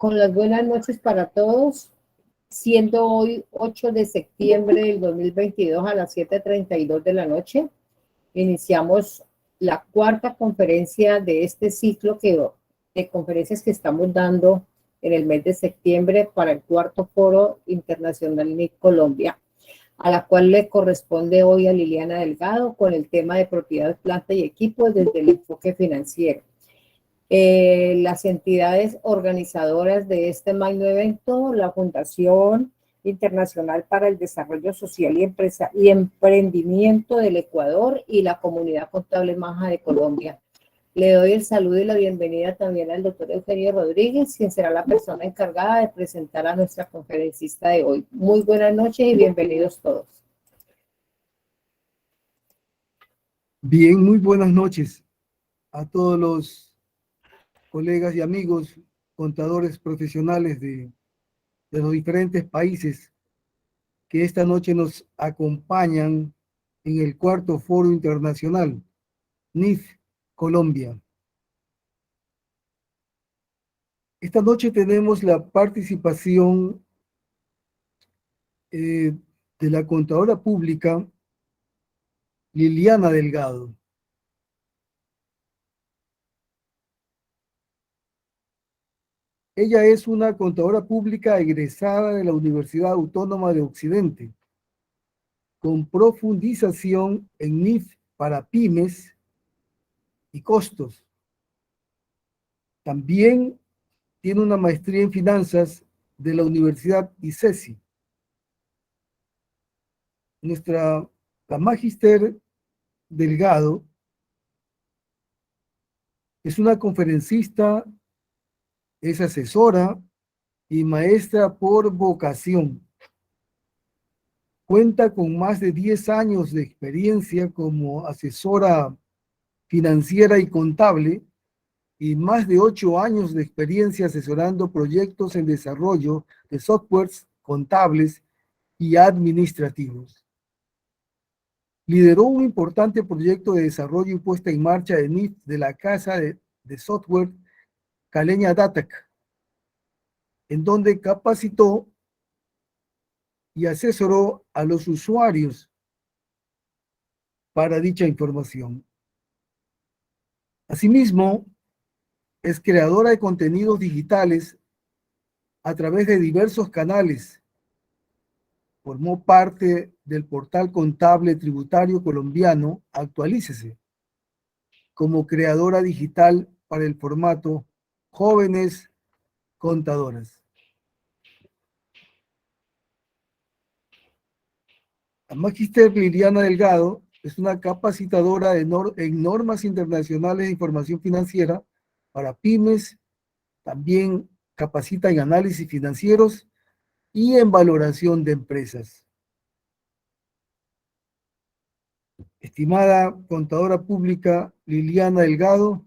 Con las buenas noches para todos, siendo hoy 8 de septiembre del 2022 a las 7:32 de la noche, iniciamos la cuarta conferencia de este ciclo de conferencias que estamos dando en el mes de septiembre para el cuarto Foro Internacional en Colombia, a la cual le corresponde hoy a Liliana Delgado con el tema de propiedad, planta y equipo desde el enfoque financiero. Las entidades organizadoras de este magno evento, la Fundación Internacional para el Desarrollo Social y Emprendimiento del Ecuador y la Comunidad Contable Maja de Colombia. Le doy el saludo y la bienvenida también al doctor Eugenio Rodríguez, quien será la persona encargada de presentar a nuestra conferencista de hoy. Muy buenas noches y bienvenidos todos. Bien, muy buenas noches a todos los colegas y amigos contadores profesionales de los diferentes países que esta noche nos acompañan en el cuarto Foro Internacional NIF Colombia. Esta noche tenemos la participación de la contadora pública Liliana Delgado. Ella es una contadora pública egresada de la Universidad Autónoma de Occidente, con profundización en NIF para pymes y costos. También tiene una maestría en finanzas de la Universidad ICESI. La Magíster Delgado es una conferencista, es asesora y maestra por vocación. Cuenta con más de 10 años de experiencia como asesora financiera y contable y más de 8 años de experiencia asesorando proyectos en desarrollo de softwares contables y administrativos. Lideró un importante proyecto de desarrollo y puesta en marcha de NIF de la casa de software Caleña Datac, en donde capacitó y asesoró a los usuarios para dicha información. Asimismo, es creadora de contenidos digitales a través de diversos canales. Formó parte del portal contable tributario colombiano Actualícese, como creadora digital para el formato Jóvenes Contadoras. La Magíster Liliana Delgado es una capacitadora en normas internacionales de información financiera para pymes, también capacita en análisis financieros y en valoración de empresas. Estimada contadora pública Liliana Delgado,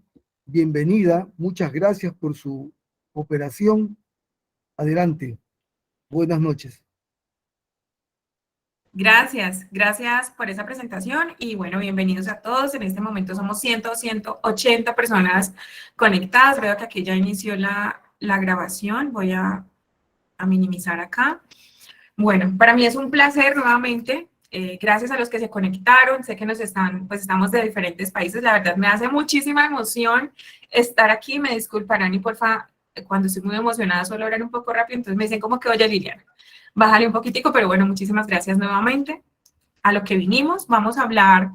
bienvenida, muchas gracias por su cooperación. Adelante, buenas noches. Gracias por esa presentación y bueno, bienvenidos a todos. En este momento somos 180 personas conectadas. Veo que aquí ya inició la grabación. Voy a minimizar acá. Bueno, para mí es un placer nuevamente. Gracias a los que se conectaron. Sé que estamos de diferentes países. La verdad me hace muchísima emoción estar aquí. Me disculparán y porfa, cuando estoy muy emocionada suelo hablar un poco rápido, entonces me dicen como que, oye Liliana, bájale un poquitico, pero bueno, muchísimas gracias nuevamente. A lo que vinimos, vamos a hablar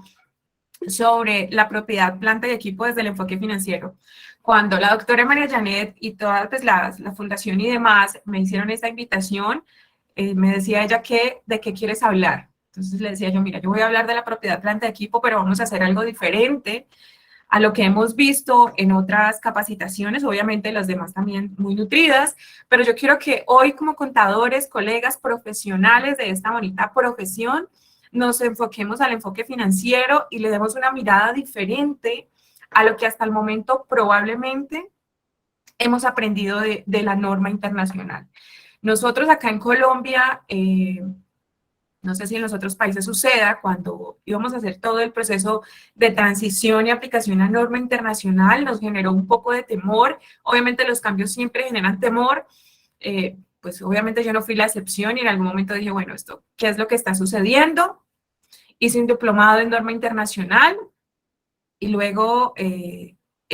sobre la propiedad, planta y equipo desde el enfoque financiero. Cuando la doctora María Janet y toda pues, la fundación y demás me hicieron esta invitación, me decía ella que de qué quieres hablar. Entonces le decía yo, mira, yo voy a hablar de la propiedad, planta y equipo, pero vamos a hacer algo diferente a lo que hemos visto en otras capacitaciones, obviamente las demás también muy nutridas, pero yo quiero que hoy como contadores, colegas, profesionales de esta bonita profesión, nos enfoquemos al enfoque financiero y le demos una mirada diferente a lo que hasta el momento probablemente hemos aprendido de la norma internacional. Nosotros acá en Colombia No sé si en los otros países suceda, cuando íbamos a hacer todo el proceso de transición y aplicación a norma internacional, nos generó un poco de temor. Obviamente los cambios siempre generan temor. Pues obviamente yo no fui la excepción y en algún momento dije, bueno, esto, ¿qué es lo que está sucediendo? Hice un diplomado en norma internacional y luego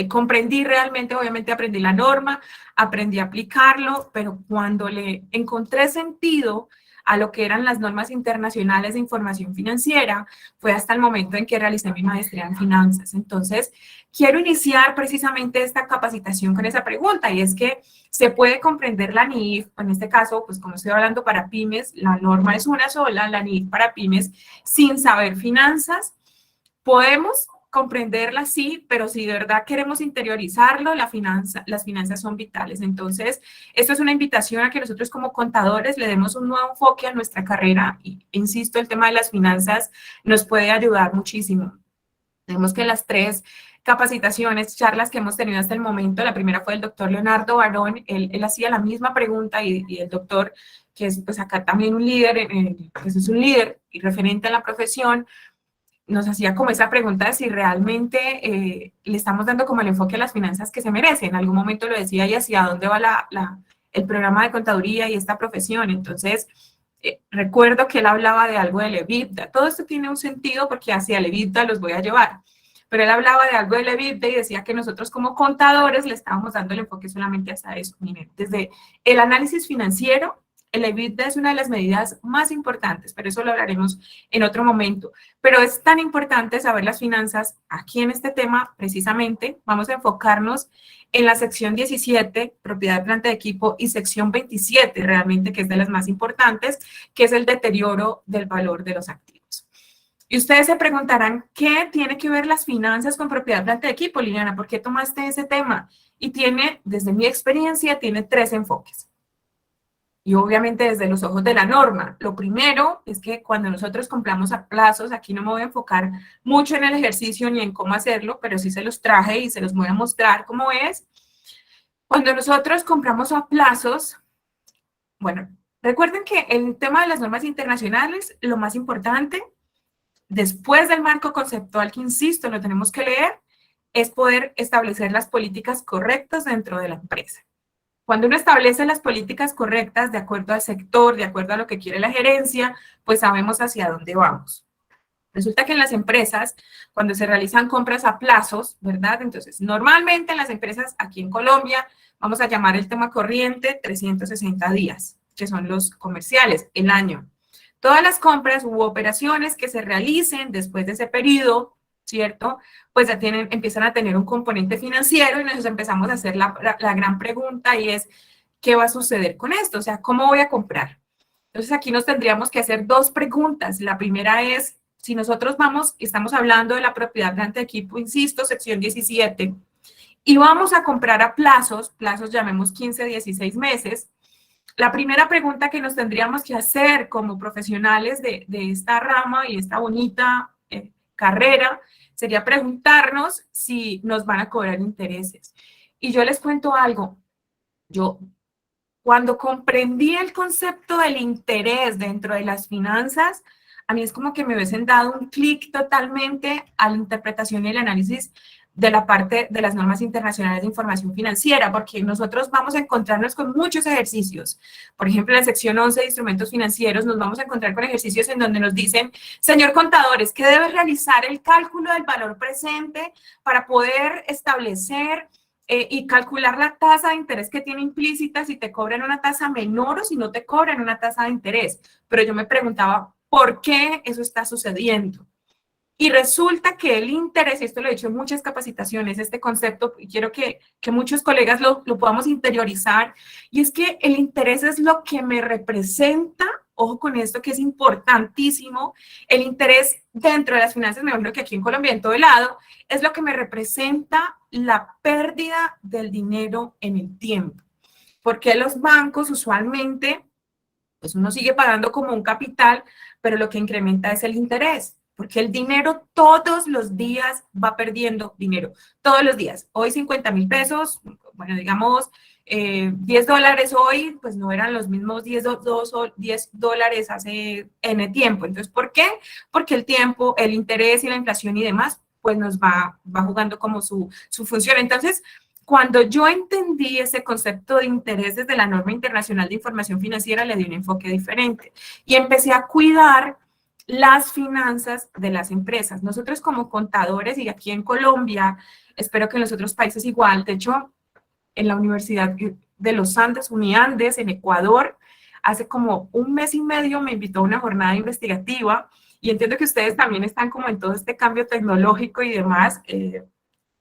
comprendí realmente, obviamente aprendí la norma, aprendí a aplicarlo, pero cuando le encontré sentido a lo que eran las normas internacionales de información financiera, fue hasta el momento en que realicé mi maestría en finanzas. Entonces, quiero iniciar precisamente esta capacitación con esa pregunta, y es que se puede comprender la NIF, en este caso, pues como estoy hablando para pymes, la norma es una sola, la NIF para pymes, sin saber finanzas. Podemos comprenderla, sí, pero si de verdad queremos interiorizarlo, las finanzas son vitales. Entonces, esto es una invitación a que nosotros como contadores le demos un nuevo enfoque a nuestra carrera y, insisto, el tema de las finanzas nos puede ayudar muchísimo. Tenemos que las 3 capacitaciones, charlas que hemos tenido hasta el momento, la primera fue el doctor Leonardo Barón, él hacía la misma pregunta y el doctor, que es pues acá también un líder, pues es un líder y referente a la profesión, nos hacía como esa pregunta de si realmente le estamos dando como el enfoque a las finanzas que se merecen. En algún momento lo decía, y hacia dónde va el programa de contaduría y esta profesión. Entonces, recuerdo que él hablaba de algo del EBITDA. Todo esto tiene un sentido porque hacia el EBITDA los voy a llevar. Pero él hablaba de algo del EBITDA y decía que nosotros como contadores le estábamos dando el enfoque solamente hacia eso. Miren, desde el análisis financiero, el EBITDA es una de las medidas más importantes, pero eso lo hablaremos en otro momento. Pero es tan importante saber las finanzas. Aquí en este tema, precisamente, vamos a enfocarnos en la sección 17, propiedad de planta de equipo, y sección 27, realmente, que es de las más importantes, que es el deterioro del valor de los activos. Y ustedes se preguntarán, ¿qué tiene que ver las finanzas con propiedad de planta de equipo, Liliana? ¿Por qué tomaste ese tema? Y tiene, desde mi experiencia, tiene 3 enfoques. Y obviamente desde los ojos de la norma. Lo primero es que cuando nosotros compramos a plazos, aquí no me voy a enfocar mucho en el ejercicio ni en cómo hacerlo, pero sí se los traje y se los voy a mostrar cómo es. Cuando nosotros compramos a plazos, bueno, recuerden que el tema de las normas internacionales, lo más importante, después del marco conceptual, que insisto, lo tenemos que leer, es poder establecer las políticas correctas dentro de la empresa. Cuando uno establece las políticas correctas de acuerdo al sector, de acuerdo a lo que quiere la gerencia, pues sabemos hacia dónde vamos. Resulta que en las empresas, cuando se realizan compras a plazos, ¿verdad? Entonces, normalmente en las empresas aquí en Colombia, vamos a llamar el tema corriente 360 días, que son los comerciales, el año. Todas las compras u operaciones que se realicen después de ese periodo, ¿cierto? Pues ya empiezan a tener un componente financiero y nos empezamos a hacer la gran pregunta, y es, ¿qué va a suceder con esto? O sea, ¿cómo voy a comprar? Entonces aquí nos tendríamos que hacer 2 preguntas. La primera es, si nosotros estamos hablando de la propiedad planta de equipo, insisto, sección 17, y vamos a comprar a plazos llamemos 15, 16 meses, la primera pregunta que nos tendríamos que hacer como profesionales de esta rama y esta bonita carrera sería preguntarnos si nos van a cobrar intereses. Y yo les cuento algo. Yo, cuando comprendí el concepto del interés dentro de las finanzas, a mí es como que me hubiesen dado un clic totalmente a la interpretación y el análisis de la parte de las normas internacionales de información financiera, porque nosotros vamos a encontrarnos con muchos ejercicios. Por ejemplo, en la sección 11 de instrumentos financieros nos vamos a encontrar con ejercicios en donde nos dicen, señor contador, es que debe realizar el cálculo del valor presente para poder establecer y calcular la tasa de interés que tiene implícita, si te cobran una tasa menor o si no te cobran una tasa de interés. Pero yo me preguntaba, ¿por qué eso está sucediendo? Y resulta que el interés, y esto lo he dicho en muchas capacitaciones, este concepto, y quiero que muchos colegas lo podamos interiorizar, y es que el interés es lo que me representa, ojo con esto que es importantísimo, el interés dentro de las finanzas, me imagino que aquí en Colombia, en todo lado, es lo que me representa la pérdida del dinero en el tiempo. Porque los bancos usualmente, pues uno sigue pagando como un capital, pero lo que incrementa es el interés. Porque el dinero todos los días va perdiendo dinero, todos los días. Hoy 50.000 pesos, bueno, digamos, $10 hoy, pues no eran los mismos $10 hace N tiempo. Entonces, ¿por qué? Porque el tiempo, el interés y la inflación y demás, pues nos va jugando como su función. Entonces, cuando yo entendí ese concepto de interés desde la norma internacional de información financiera, le di un enfoque diferente y empecé a cuidar las finanzas de las empresas. Nosotros como contadores, y aquí en Colombia, espero que en los otros países igual, de hecho, en la Universidad de los Andes, Uniandes, en Ecuador, hace como un mes y medio me invitó a una jornada investigativa y entiendo que ustedes también están como en todo este cambio tecnológico y demás,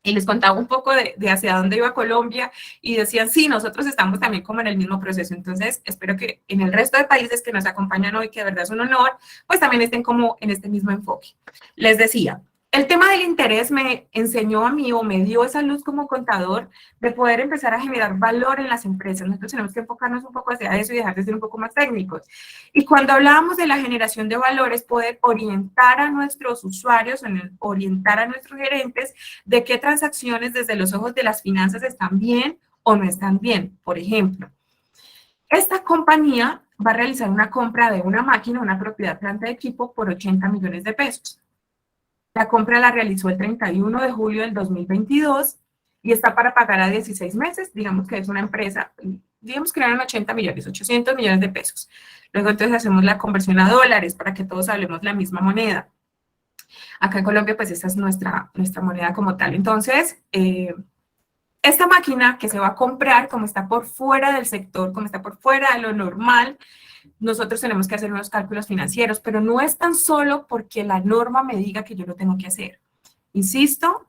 y les contaba un poco de hacia dónde iba Colombia y decían, sí, nosotros estamos también como en el mismo proceso. Entonces, espero que en el resto de países que nos acompañan hoy, que de verdad es un honor, pues también estén como en este mismo enfoque. Les decía, el tema del interés me enseñó a mí o me dio esa luz como contador de poder empezar a generar valor en las empresas. Nosotros tenemos que enfocarnos un poco hacia eso y dejar de ser un poco más técnicos. Y cuando hablábamos de la generación de valores, poder orientar a nuestros usuarios, orientar a nuestros gerentes de qué transacciones desde los ojos de las finanzas están bien o no están bien. Por ejemplo, esta compañía va a realizar una compra de una máquina, una propiedad, planta de equipo por 80 millones de pesos. La compra la realizó el 31 de julio del 2022 y está para pagar a 16 meses. Digamos que es una empresa, digamos que eran 80 millones, 800 millones de pesos. Luego entonces hacemos la conversión a dólares para que todos hablemos la misma moneda. Acá en Colombia, pues esta es nuestra moneda como tal. Entonces, esta máquina que se va a comprar, como está por fuera del sector, como está por fuera de lo normal, nosotros tenemos que hacer unos cálculos financieros, pero no es tan solo porque la norma me diga que yo lo tengo que hacer. Insisto,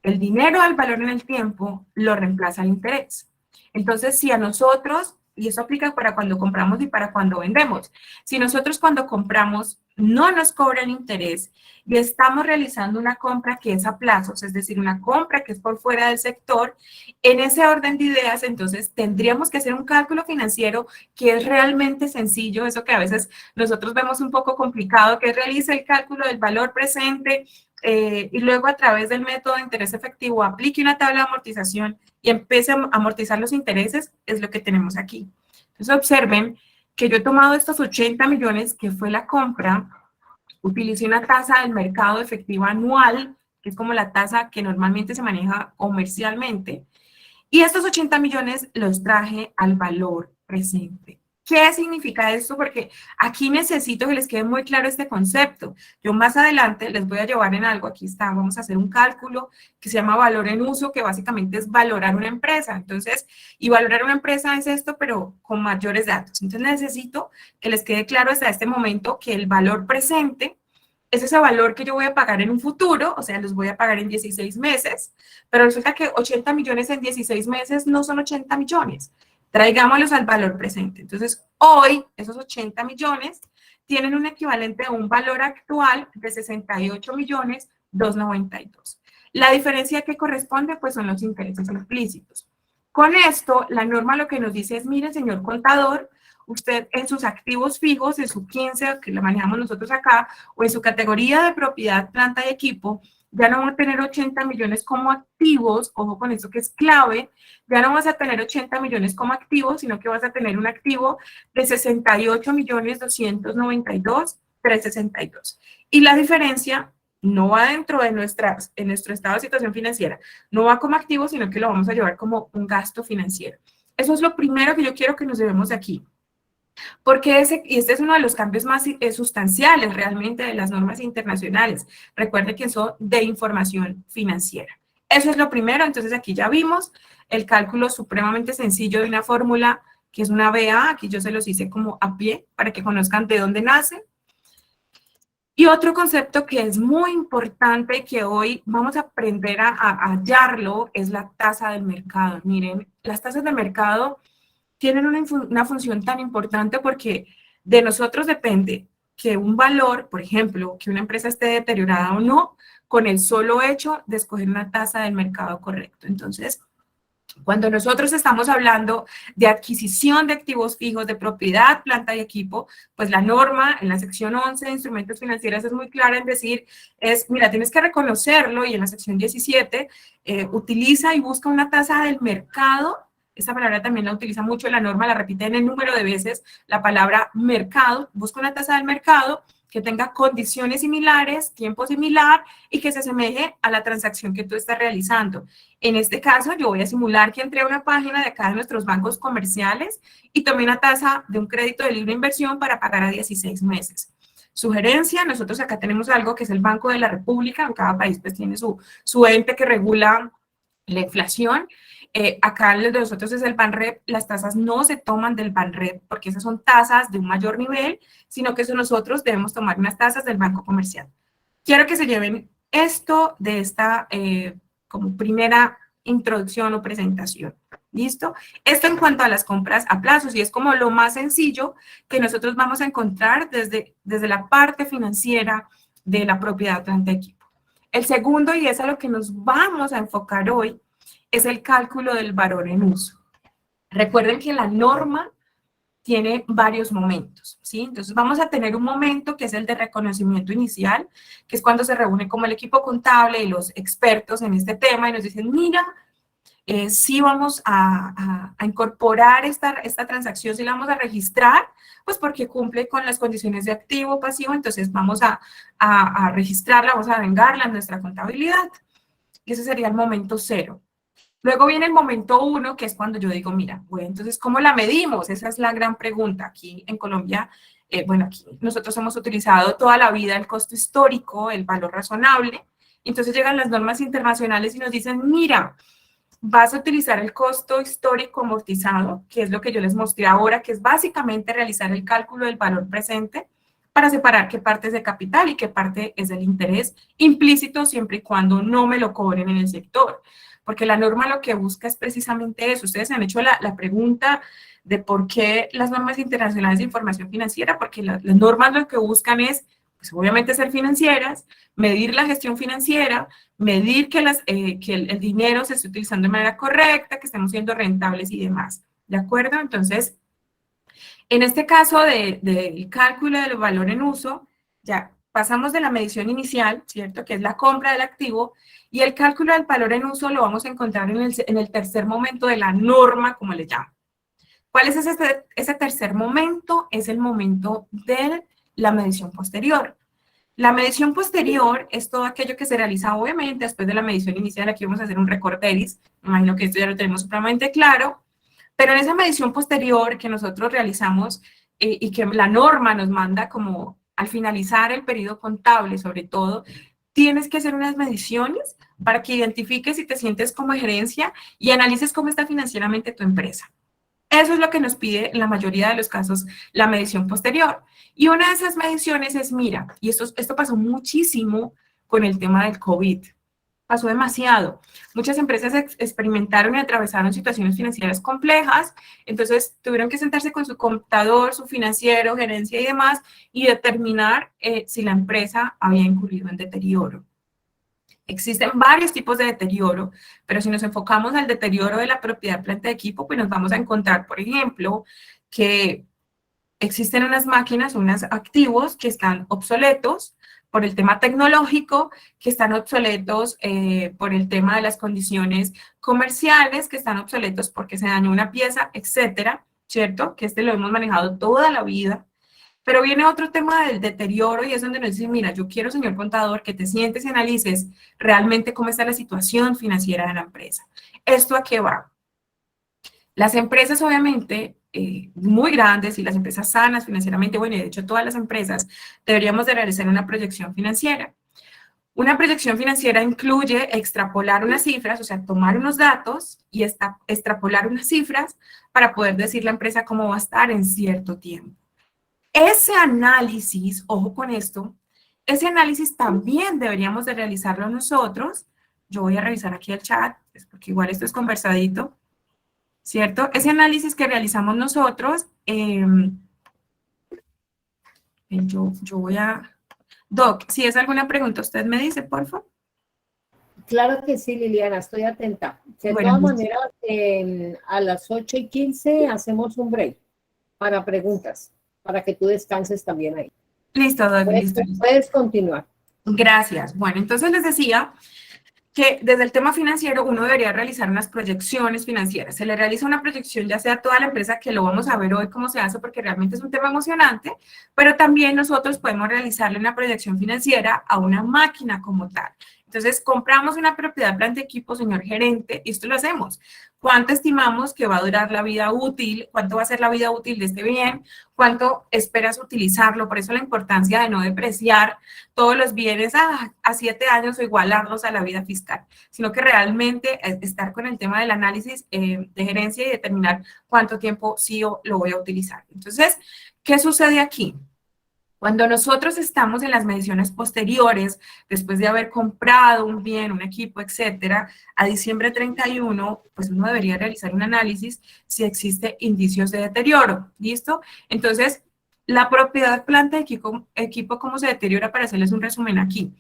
el dinero al valor en el tiempo lo reemplaza el interés. Entonces, si a nosotros, y eso aplica para cuando compramos y para cuando vendemos, si nosotros cuando compramos no nos cobran interés y estamos realizando una compra que es a plazos, es decir, una compra que es por fuera del sector, en ese orden de ideas, entonces tendríamos que hacer un cálculo financiero que es realmente sencillo, eso que a veces nosotros vemos un poco complicado, que realice el cálculo del valor presente y luego a través del método de interés efectivo aplique una tabla de amortización y empiece a amortizar los intereses, es lo que tenemos aquí. Entonces observen que yo he tomado estos 80 millones, que fue la compra, utilicé una tasa del mercado efectiva anual, que es como la tasa que normalmente se maneja comercialmente, y estos 80 millones los traje al valor presente. ¿Qué significa esto? Porque aquí necesito que les quede muy claro este concepto. Yo más adelante les voy a llevar en algo, aquí está, vamos a hacer un cálculo que se llama valor en uso, que básicamente es valorar una empresa. Entonces, y valorar una empresa es esto, pero con mayores datos. Entonces, necesito que les quede claro hasta este momento que el valor presente es ese valor que yo voy a pagar en un futuro, o sea, los voy a pagar en 16 meses, pero resulta que 80 millones en 16 meses no son 80 millones. Traigámoslos al valor presente. Entonces, hoy, esos 80 millones tienen un equivalente a un valor actual de 68 millones 292. La diferencia que corresponde, pues, son los intereses implícitos. Con esto, la norma lo que nos dice es, mire, señor contador, usted en sus activos fijos, en su 15, que lo manejamos nosotros acá, o en su categoría de propiedad, planta y equipo, ya no va a tener 80 millones como activos, ojo con esto que es clave, ya no vas a tener 80 millones como activos, sino que vas a tener un activo de 68 millones 292, 362. Y la diferencia no va dentro de en nuestro estado de situación financiera, no va como activo, sino que lo vamos a llevar como un gasto financiero. Eso es lo primero que yo quiero que nos llevemos de aquí. Porque este es uno de los cambios más sustanciales realmente de las normas internacionales. Recuerden que son de información financiera. Eso es lo primero. Entonces aquí ya vimos el cálculo supremamente sencillo de una fórmula que es una BA. Aquí yo se los hice como a pie para que conozcan de dónde nace. Y otro concepto que es muy importante que hoy vamos a aprender a hallarlo es la tasa del mercado. Miren, las tasas de mercado tienen una función tan importante porque de nosotros depende que un valor, por ejemplo, que una empresa esté deteriorada o no, con el solo hecho de escoger una tasa del mercado correcto. Entonces, Cuando nosotros estamos hablando de adquisición de activos fijos, de propiedad, planta y equipo, pues la norma en la sección 11 de instrumentos financieros es muy clara en decir, mira, tienes que reconocerlo, y en la sección 17 utiliza y busca una tasa del mercado. Esta palabra también la utiliza mucho la norma, la repite en el número de veces, la palabra mercado, busca una tasa del mercado que tenga condiciones similares, tiempo similar y que se asemeje a la transacción que tú estás realizando. En este caso, yo voy a simular que entré a una página de acá de nuestros bancos comerciales y tomé una tasa de un crédito de libre inversión para pagar a 16 meses. Sugerencia, nosotros acá tenemos algo que es el Banco de la República, en cada país pues tiene su ente que regula la inflación. Acá el de nosotros es el BANREP, las tasas no se toman del BANREP porque esas son tasas de un mayor nivel, sino que eso nosotros debemos tomar unas tasas del banco comercial. Quiero que se lleven esto de esta como primera introducción o presentación. ¿Listo? Esto en cuanto a las compras a plazos, y es como lo más sencillo que nosotros vamos a encontrar desde la parte financiera de la propiedad planta equipo. El segundo, y es a lo que nos vamos a enfocar hoy, es el cálculo del valor en uso. Recuerden que la norma tiene varios momentos, ¿sí? Entonces vamos a tener un momento que es el de reconocimiento inicial, que es cuando se reúne como el equipo contable y los expertos en este tema y nos dicen, mira, sí vamos a incorporar esta transacción, sí la vamos a registrar, pues porque cumple con las condiciones de activo, pasivo, entonces vamos a registrarla, vamos a vengarla en nuestra contabilidad. Y ese sería el momento 0. Luego viene el momento 1, que es cuando yo digo, mira, bueno, entonces, ¿cómo la medimos? Esa es la gran pregunta. Aquí en Colombia, bueno, aquí nosotros hemos utilizado toda la vida el costo histórico, el valor razonable. Entonces llegan las normas internacionales y nos dicen, mira, vas a utilizar el costo histórico amortizado, que es lo que yo les mostré ahora, que es básicamente realizar el cálculo del valor presente para separar qué parte es de capital y qué parte es del interés implícito, siempre y cuando no me lo cobren en el sector. Porque la norma lo que busca es precisamente eso. Ustedes se han hecho la pregunta de por qué las normas internacionales de información financiera, porque las normas lo que buscan es, pues obviamente ser financieras, medir la gestión financiera, medir que el dinero se esté utilizando de manera correcta, que estemos siendo rentables y demás. ¿De acuerdo? Entonces, en este caso del cálculo del valor en uso, ya pasamos de la medición inicial, ¿cierto? Que es la compra del activo, y el cálculo del valor en uso lo vamos a encontrar en el tercer momento de la norma, como le llamo. ¿Cuál es ese tercer momento? Es el momento de la medición posterior. La medición posterior es todo aquello que se realiza, obviamente, después de la medición inicial. Aquí vamos a hacer un recorderis. Me imagino que esto ya lo tenemos supremamente claro. Pero en esa medición posterior que nosotros realizamos y que la norma nos manda como al finalizar el periodo contable, sobre todo, tienes que hacer unas mediciones para que identifiques si te sientes como gerencia y analices cómo está financieramente tu empresa. Eso es lo que nos pide en la mayoría de los casos la medición posterior. Y una de esas mediciones es, mira, y esto pasó muchísimo con el tema del COVID. Pasó demasiado. Muchas empresas experimentaron y atravesaron situaciones financieras complejas, entonces tuvieron que sentarse con su contador, su financiero, gerencia y demás, y determinar si la empresa había incurrido en deterioro. Existen varios tipos de deterioro, pero si nos enfocamos al deterioro de la propiedad planta de equipo, pues nos vamos a encontrar, por ejemplo, que existen unas máquinas, unos activos que están obsoletos por el tema tecnológico, que están obsoletos por el tema de las condiciones comerciales, que están obsoletos porque se dañó una pieza, etcétera, ¿cierto? Que lo hemos manejado toda la vida. Pero viene otro tema del deterioro y es donde nos dicen, mira, yo quiero, señor contador, que te sientes y analices realmente cómo está la situación financiera de la empresa. ¿Esto a qué va? Las empresas, obviamente, muy grandes y las empresas sanas financieramente, bueno, y de hecho todas las empresas, deberíamos de realizar una proyección financiera. Una proyección financiera incluye extrapolar unas cifras, o sea, tomar unos datos y extrapolar unas cifras para poder decir la empresa cómo va a estar en cierto tiempo. Ese análisis, ojo con esto, ese análisis también deberíamos de realizarlo nosotros. Yo voy a revisar aquí el chat, porque igual esto es conversadito, ¿cierto? Ese análisis que realizamos nosotros, yo voy a... Doc, si es alguna pregunta, usted me dice, por favor. Claro que sí, Liliana, estoy atenta. De Bueno, todas listo. maneras, a las 8:15 hacemos un break para preguntas, para que tú descanses también ahí. Listo, Dolly, Puedes, listo, listo. puedes continuar. Gracias. Bueno, entonces les decía que desde el tema financiero uno debería realizar unas proyecciones financieras. Se le realiza una proyección ya sea a toda la empresa, que lo vamos a ver hoy cómo se hace porque realmente es un tema emocionante, pero también nosotros podemos realizarle una proyección financiera a una máquina como tal. Entonces, compramos una propiedad, planta, equipo, señor gerente, y esto lo hacemos. ¿Cuánto estimamos que va a durar la vida útil? ¿Cuánto va a ser la vida útil de este bien? ¿Cuánto esperas utilizarlo? Por eso la importancia de no depreciar todos los bienes a 7 años o igualarlos a la vida fiscal, sino que realmente estar con el tema del análisis de gerencia y determinar cuánto tiempo sí o lo voy a utilizar. Entonces, ¿qué sucede aquí? Cuando nosotros estamos en las mediciones posteriores, después de haber comprado un bien, un equipo, etcétera, a diciembre 31, pues uno debería realizar un análisis si existe indicios de deterioro, ¿listo? Entonces, la propiedad, planta, equipo, ¿cómo se deteriora? Para hacerles un resumen aquí.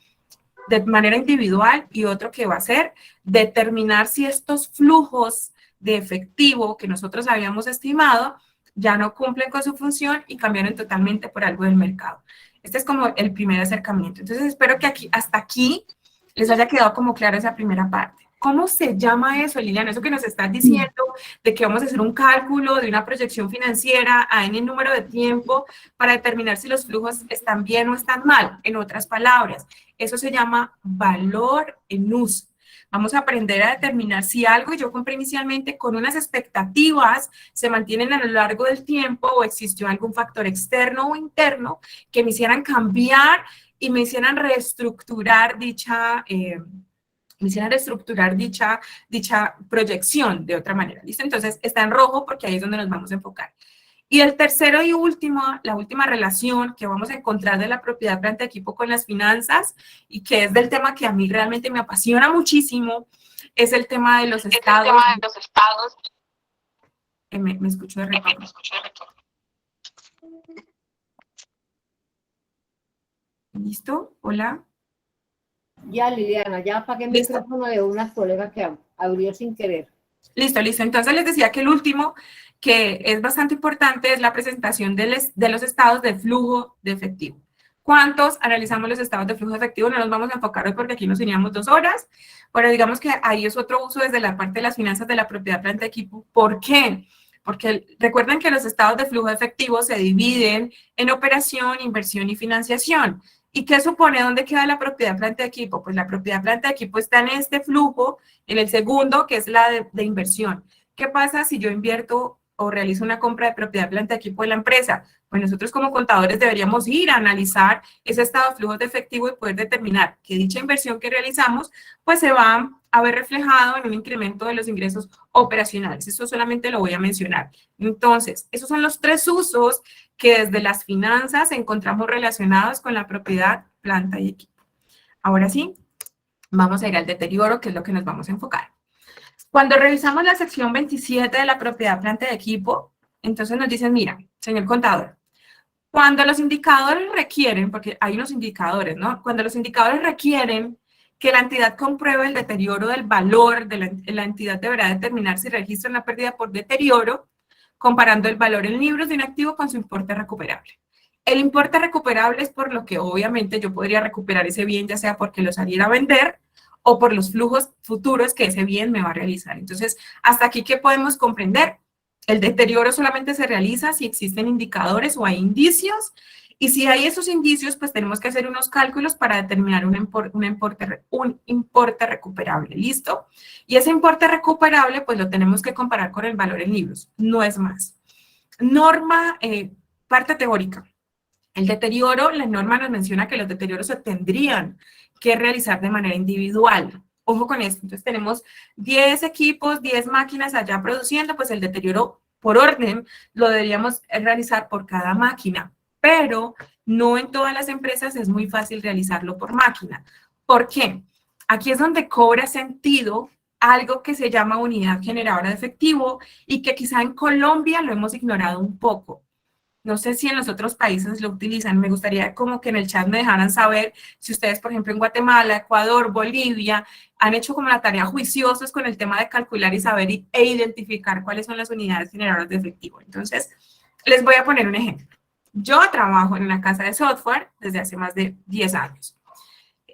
De manera individual, y otro que va a ser determinar si estos flujos de efectivo que nosotros habíamos estimado ya no cumplen con su función y cambiaron totalmente por algo del mercado. Este es como el primer acercamiento. Entonces, espero que hasta aquí les haya quedado como clara esa primera parte. ¿Cómo se llama eso, Liliana? Eso que nos estás diciendo de que vamos a hacer un cálculo de una proyección financiera a N número de tiempo para determinar si los flujos están bien o están mal. En otras palabras, eso se llama valor en uso. Vamos a aprender a determinar si algo que yo compré inicialmente con unas expectativas se mantienen a lo largo del tiempo o existió algún factor externo o interno que me hicieran cambiar y me hicieran reestructurar dicha proyección de otra manera. ¿Listo? Entonces está en rojo porque ahí es donde nos vamos a enfocar. Y el tercero y último, la última relación que vamos a encontrar de la propiedad, planta, equipo con las finanzas, y que es del tema que a mí realmente me apasiona muchísimo, es el tema de los estados. Me escucho de retorno. ¿Listo? Hola. Ya, Liliana, ya apagué el ¿Listo? micrófono de una colega que abrió sin querer. Listo, listo. Entonces les decía que el último, que es bastante importante, es la presentación de los estados de flujo de efectivo. ¿Cuántos analizamos los estados de flujo de efectivo? No nos vamos a enfocar hoy porque aquí nos iríamos 2 horas, pero digamos que ahí es otro uso desde la parte de las finanzas de la propiedad, planta, equipo. ¿Por qué? Porque recuerden que los estados de flujo de efectivo se dividen en operación, inversión y financiación. ¿Y qué supone? ¿Dónde queda la propiedad, planta, equipo? Pues la propiedad, planta, equipo está en este flujo, en el segundo, que es la de inversión. ¿Qué pasa si yo invierto o realizo una compra de propiedad, planta, equipo de la empresa? Pues nosotros como contadores deberíamos ir a analizar ese estado de flujos de efectivo y poder determinar que dicha inversión que realizamos, pues se va a ver reflejado en un incremento de los ingresos operacionales. Eso solamente lo voy a mencionar. Entonces, esos son los 3 usos que desde las finanzas encontramos relacionados con la propiedad, planta y equipo. Ahora sí, vamos a ir al deterioro, que es lo que nos vamos a enfocar. Cuando revisamos la sección 27 de la propiedad, planta y equipo, entonces nos dicen, mira, señor contador, cuando los indicadores requieren, porque hay unos indicadores, ¿no? Cuando los indicadores requieren que la entidad compruebe el deterioro del valor la entidad deberá determinar si registra una pérdida por deterioro, comparando el valor en libros de un activo con su importe recuperable. El importe recuperable es por lo que obviamente yo podría recuperar ese bien, ya sea porque lo saliera a vender o por los flujos futuros que ese bien me va a realizar. Entonces, hasta aquí, ¿qué podemos comprender? El deterioro solamente se realiza si existen indicadores o hay indicios, y si hay esos indicios, pues tenemos que hacer unos cálculos para determinar un importe recuperable, ¿listo? Y ese importe recuperable, pues lo tenemos que comparar con el valor en libros, no es más. Norma, parte teórica. El deterioro, la norma nos menciona que los deterioros se tendrían que realizar de manera individual. Ojo con esto. Entonces tenemos 10 equipos, 10 máquinas allá produciendo, pues el deterioro por orden lo deberíamos realizar por cada máquina, pero no en todas las empresas es muy fácil realizarlo por máquina. ¿Por qué? Aquí es donde cobra sentido algo que se llama unidad generadora de efectivo y que quizá en Colombia lo hemos ignorado un poco. No sé si en los otros países lo utilizan. Me gustaría como que en el chat me dejaran saber si ustedes, por ejemplo, en Guatemala, Ecuador, Bolivia, han hecho como la tarea juiciosos con el tema de calcular y saber e identificar cuáles son las unidades generadoras de efectivo. Entonces, les voy a poner un ejemplo. Yo trabajo en una casa de software desde hace más de 10 años.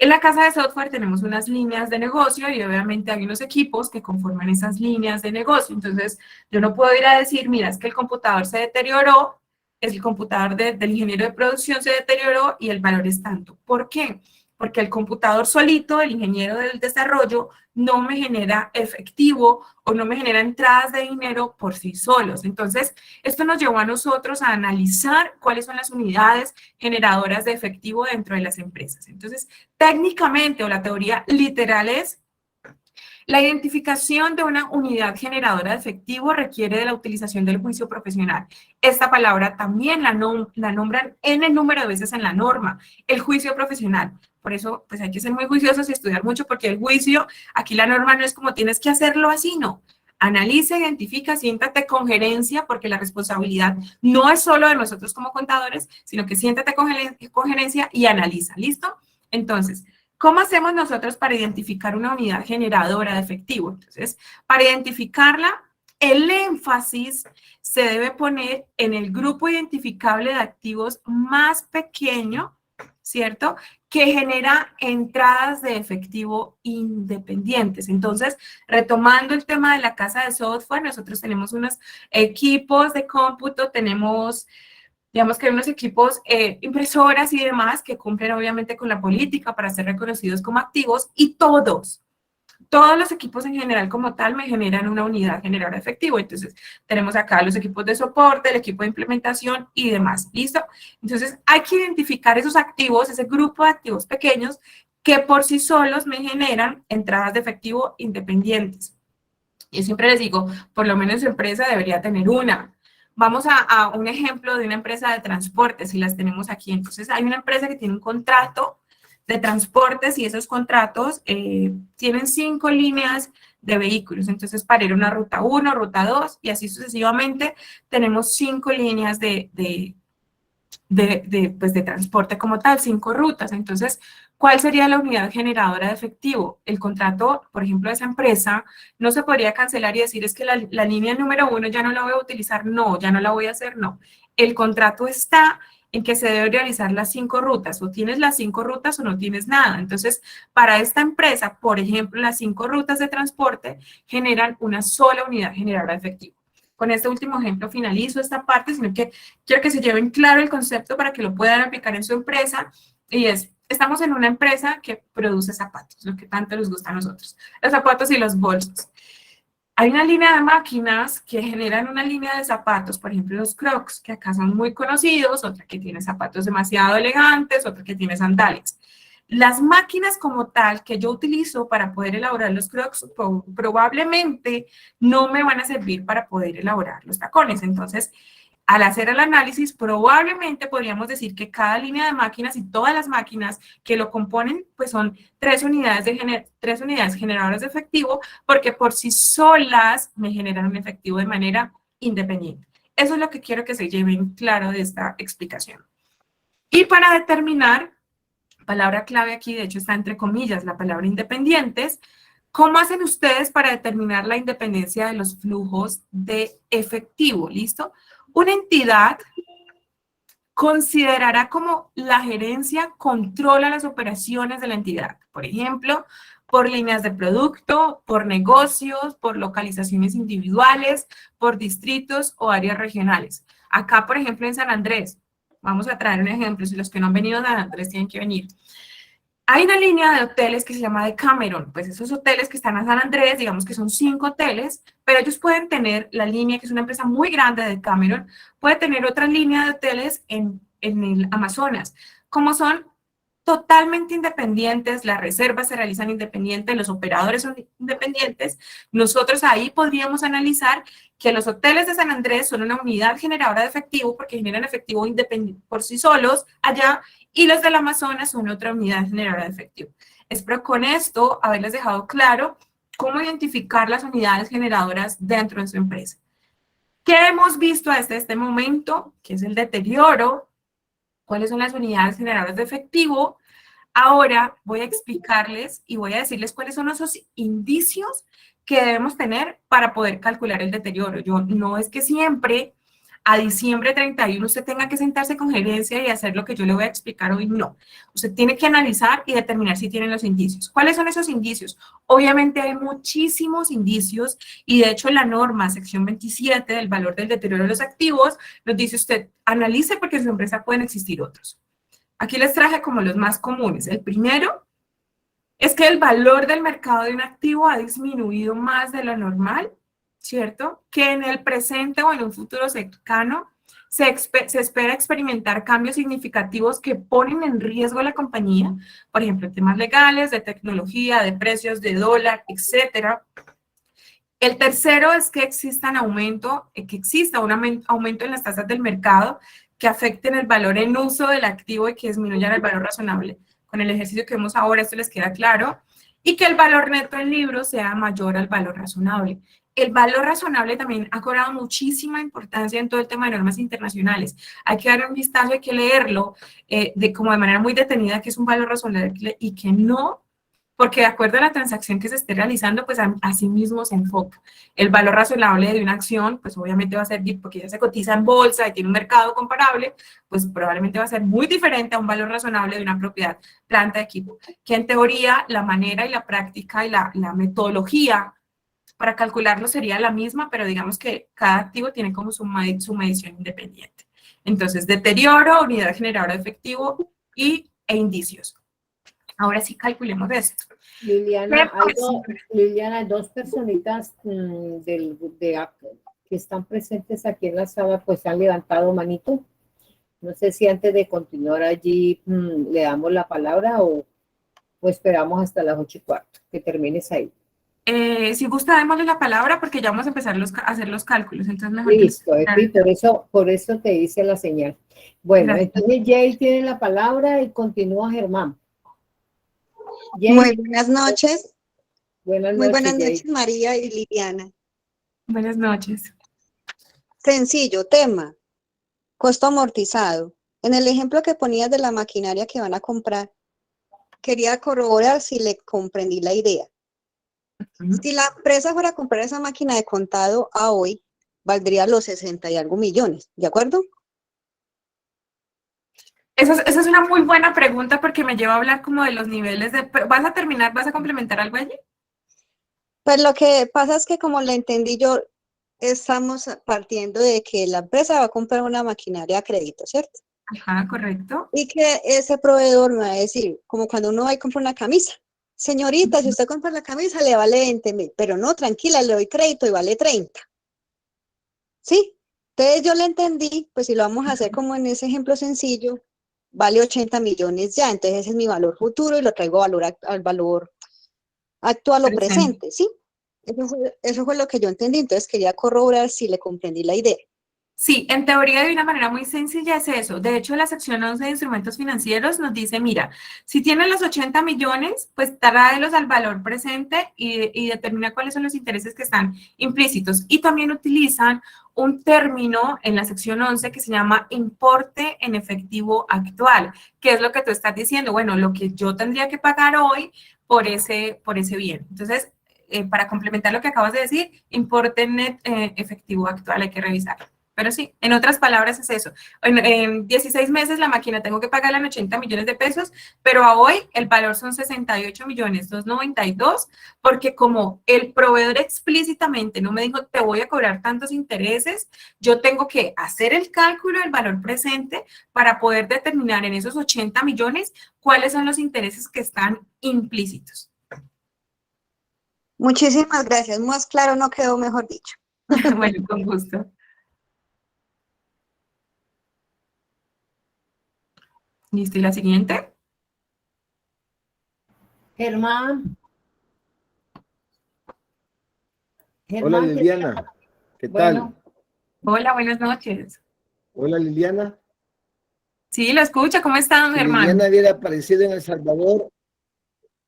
En la casa de software tenemos unas líneas de negocio y obviamente hay unos equipos que conforman esas líneas de negocio. Entonces, yo no puedo ir a decir, mira, es que el computador se deterioró, es el computador del ingeniero de producción se deterioró y el valor es tanto. ¿Por qué? Porque el computador solito, el ingeniero del desarrollo, no me genera efectivo o no me genera entradas de dinero por sí solos. Entonces, esto nos llevó a nosotros a analizar cuáles son las unidades generadoras de efectivo dentro de las empresas. Entonces, técnicamente o la teoría literal es la identificación de una unidad generadora de efectivo requiere de la utilización del juicio profesional. Esta palabra también la nombran en el número de veces en la norma, el juicio profesional. Por eso, pues hay que ser muy juiciosos y estudiar mucho porque el juicio, aquí la norma no es como tienes que hacerlo así, no. Analiza, identifica, siéntate con gerencia, porque la responsabilidad no es solo de nosotros como contadores, sino que siéntate con gerencia y analiza, ¿listo? Entonces, ¿cómo hacemos nosotros para identificar una unidad generadora de efectivo? Entonces, para identificarla, el énfasis se debe poner en el grupo identificable de activos más pequeño, ¿cierto? Que genera entradas de efectivo independientes. Entonces, retomando el tema de la casa de software, nosotros tenemos unos equipos de cómputo, tenemos, digamos que hay unos equipos, impresoras y demás que cumplen obviamente con la política para ser reconocidos como activos y todos los equipos en general como tal me generan una unidad generadora de efectivo. Entonces, tenemos acá los equipos de soporte, el equipo de implementación y demás. ¿Listo? Entonces, hay que identificar esos activos, ese grupo de activos pequeños que por sí solos me generan entradas de efectivo independientes. Yo siempre les digo, por lo menos su empresa debería tener una. Vamos a un ejemplo de una empresa de transporte, si las tenemos aquí. Entonces, hay una empresa que tiene un contrato de transportes y esos contratos tienen 5 líneas de vehículos. Entonces, para ir a una ruta 1, ruta 2 y así sucesivamente, tenemos 5 líneas pues de transporte como tal, 5 rutas. Entonces, ¿cuál sería la unidad generadora de efectivo? El contrato, por ejemplo, de esa empresa, no se podría cancelar y decir, es que la línea número 1 ya no la voy a utilizar, no, ya no la voy a hacer, no. El contrato está en que se deben realizar las 5 rutas, o tienes las 5 rutas o no tienes nada. Entonces, para esta empresa, por ejemplo, las 5 rutas de transporte generan una sola unidad generadora de efectivo. Con este último ejemplo finalizo esta parte, sino que quiero que se lleven claro el concepto para que lo puedan aplicar en su empresa, y es, estamos en una empresa que produce zapatos, lo que tanto les gusta a nosotros, los zapatos y los bolsos. Hay una línea de máquinas que generan una línea de zapatos, por ejemplo, los Crocs, que acá son muy conocidos, otra que tiene zapatos demasiado elegantes, otra que tiene sandalias. Las máquinas como tal que yo utilizo para poder elaborar los Crocs probablemente no me van a servir para poder elaborar los tacones. Entonces, al hacer el análisis, probablemente podríamos decir que cada línea de máquinas y todas las máquinas que lo componen, pues son 3 unidades generadoras de efectivo, porque por sí solas me generan un efectivo de manera independiente. Eso es lo que quiero que se lleven claro de esta explicación. Y para determinar, palabra clave aquí, de hecho está entre comillas, la palabra independientes. ¿Cómo hacen ustedes para determinar la independencia de los flujos de efectivo? ¿Listo? Una entidad considerará como la gerencia controla las operaciones de la entidad. Por ejemplo, por líneas de producto, por negocios, por localizaciones individuales, por distritos o áreas regionales. Acá, por ejemplo, en San Andrés, vamos a traer un ejemplo, si los que no han venido a San Andrés tienen que venir. Hay una línea de hoteles que se llama Decameron, pues esos hoteles que están en San Andrés, digamos que son 5 hoteles, pero ellos pueden tener la línea, que es una empresa muy grande de Decameron, puede tener otra línea de hoteles en el Amazonas. Como son totalmente independientes, las reservas se realizan independientes, los operadores son independientes, nosotros ahí podríamos analizar que los hoteles de San Andrés son una unidad generadora de efectivo porque generan efectivo independiente por sí solos allá, y los del Amazonas son otra unidad generadora de efectivo. Espero con esto haberles dejado claro cómo identificar las unidades generadoras dentro de su empresa. ¿Qué hemos visto hasta este momento? ¿Qué es el deterioro? ¿Cuáles son las unidades generadoras de efectivo? Ahora voy a explicarles y voy a decirles cuáles son esos indicios que debemos tener para poder calcular el deterioro. Yo no es que siempre a diciembre 31 usted tenga que sentarse con gerencia y hacer lo que yo le voy a explicar hoy, no. Usted tiene que analizar y determinar si tienen los indicios. ¿Cuáles son esos indicios? Obviamente hay muchísimos indicios y de hecho la norma, sección 27 del valor del deterioro de los activos, nos dice usted, analice porque en su empresa pueden existir otros. Aquí les traje como los más comunes. El primero es que el valor del mercado de un activo ha disminuido más de lo normal, ¿cierto? Que en el presente o en un futuro cercano se espera experimentar cambios significativos que ponen en riesgo a la compañía, por ejemplo, temas legales, de tecnología, de precios, de dólar, etcétera. El tercero es que exista un aumento en las tasas del mercado que afecten el valor en uso del activo y que disminuyan el valor razonable. Con el ejercicio que vemos ahora, esto les queda claro. Y que el valor neto en libros sea mayor al valor razonable. El valor razonable también ha cobrado muchísima importancia en todo el tema de normas internacionales. Hay que dar un vistazo, hay que leerlo como de manera muy detenida, que es un valor razonable y que no, porque de acuerdo a la transacción que se esté realizando, pues así mismo se enfoca. El valor razonable de una acción, pues obviamente va a ser, porque ya se cotiza en bolsa y tiene un mercado comparable, pues probablemente va a ser muy diferente a un valor razonable de una propiedad, planta, equipo, que en teoría la manera y la práctica y la metodología para calcularlo sería la misma, pero digamos que cada activo tiene como su medición independiente. Entonces, deterioro, unidad generadora de efectivo e indicios. Ahora sí calculemos esto. Liliana, hay dos personitas que están presentes aquí en la sala, pues han levantado manito. No sé si antes de continuar allí le damos la palabra o esperamos hasta las 8:15, que termines ahí. Si gusta, démosle la palabra porque ya vamos a empezar a hacer los cálculos. Entonces, mejor listo, por eso te hice la señal. Bueno, gracias. Entonces Jay tiene la palabra y continúa Germán. Jay. Muy buenas noches. Muy buenas noches, María y Liliana. Buenas noches. Sencillo, tema, costo amortizado. En el ejemplo que ponías de la maquinaria que van a comprar, quería corroborar si le comprendí la idea. Si la empresa fuera a comprar esa máquina de contado a hoy, valdría los 60 y algo millones, ¿de acuerdo? Esa es una muy buena pregunta porque me lleva a hablar como de los niveles de... ¿Vas a terminar? ¿Vas a complementar algo allí? Pues lo que pasa es que como le entendí yo, estamos partiendo de que la empresa va a comprar una maquinaria a crédito, ¿cierto? Ajá, correcto. Y que ese proveedor me va a decir, como cuando uno va y compra una camisa, señorita, si usted compra la camisa le vale 20,000, pero no, tranquila, le doy crédito y vale 30. ¿Sí? Entonces yo le entendí, pues si lo vamos a hacer como en ese ejemplo sencillo, vale 80 millones ya, entonces ese es mi valor futuro y lo traigo al valor actual o presente, ¿sí? Eso fue lo que yo entendí, entonces quería corroborar si le comprendí la idea. Sí, en teoría de una manera muy sencilla es eso. De hecho, la sección 11 de instrumentos financieros nos dice, mira, si tienen los 80 millones, pues tráelos al valor presente y determina cuáles son los intereses que están implícitos. Y también utilizan un término en la sección 11 que se llama importe en efectivo actual, que es lo que tú estás diciendo, bueno, lo que yo tendría que pagar hoy por ese bien. Entonces, para complementar lo que acabas de decir, importe net efectivo actual, hay que revisarlo. Pero sí, en otras palabras es eso. En 16 meses la máquina tengo que pagarla en 80 millones de pesos, pero a hoy el valor son 68 millones 292, porque como el proveedor explícitamente no me dijo te voy a cobrar tantos intereses, yo tengo que hacer el cálculo del valor presente para poder determinar en esos 80 millones cuáles son los intereses que están implícitos. Muchísimas gracias. Más claro no quedó, mejor dicho. Bueno, con gusto. ¿Listo? ¿Y la siguiente? Germán. Hola Liliana, ¿qué tal? Hola, buenas noches. Hola Liliana. Sí, lo escucho. ¿Cómo está, Germán? Liliana hubiera aparecido en El Salvador.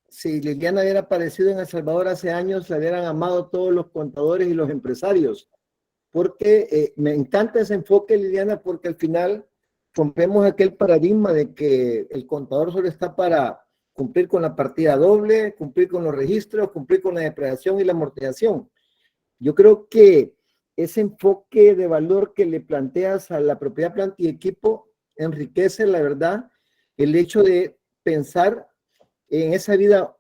Si Liliana hubiera aparecido en El Salvador hace años, la hubieran amado todos los contadores y los empresarios. porque me encanta ese enfoque, Liliana, porque al final rompemos aquel paradigma de que el contador solo está para cumplir con la partida doble, cumplir con los registros, cumplir con la depreciación y la amortización. Yo creo que ese enfoque de valor que le planteas a la propiedad, planta y equipo enriquece, la verdad, el hecho de pensar en esa vida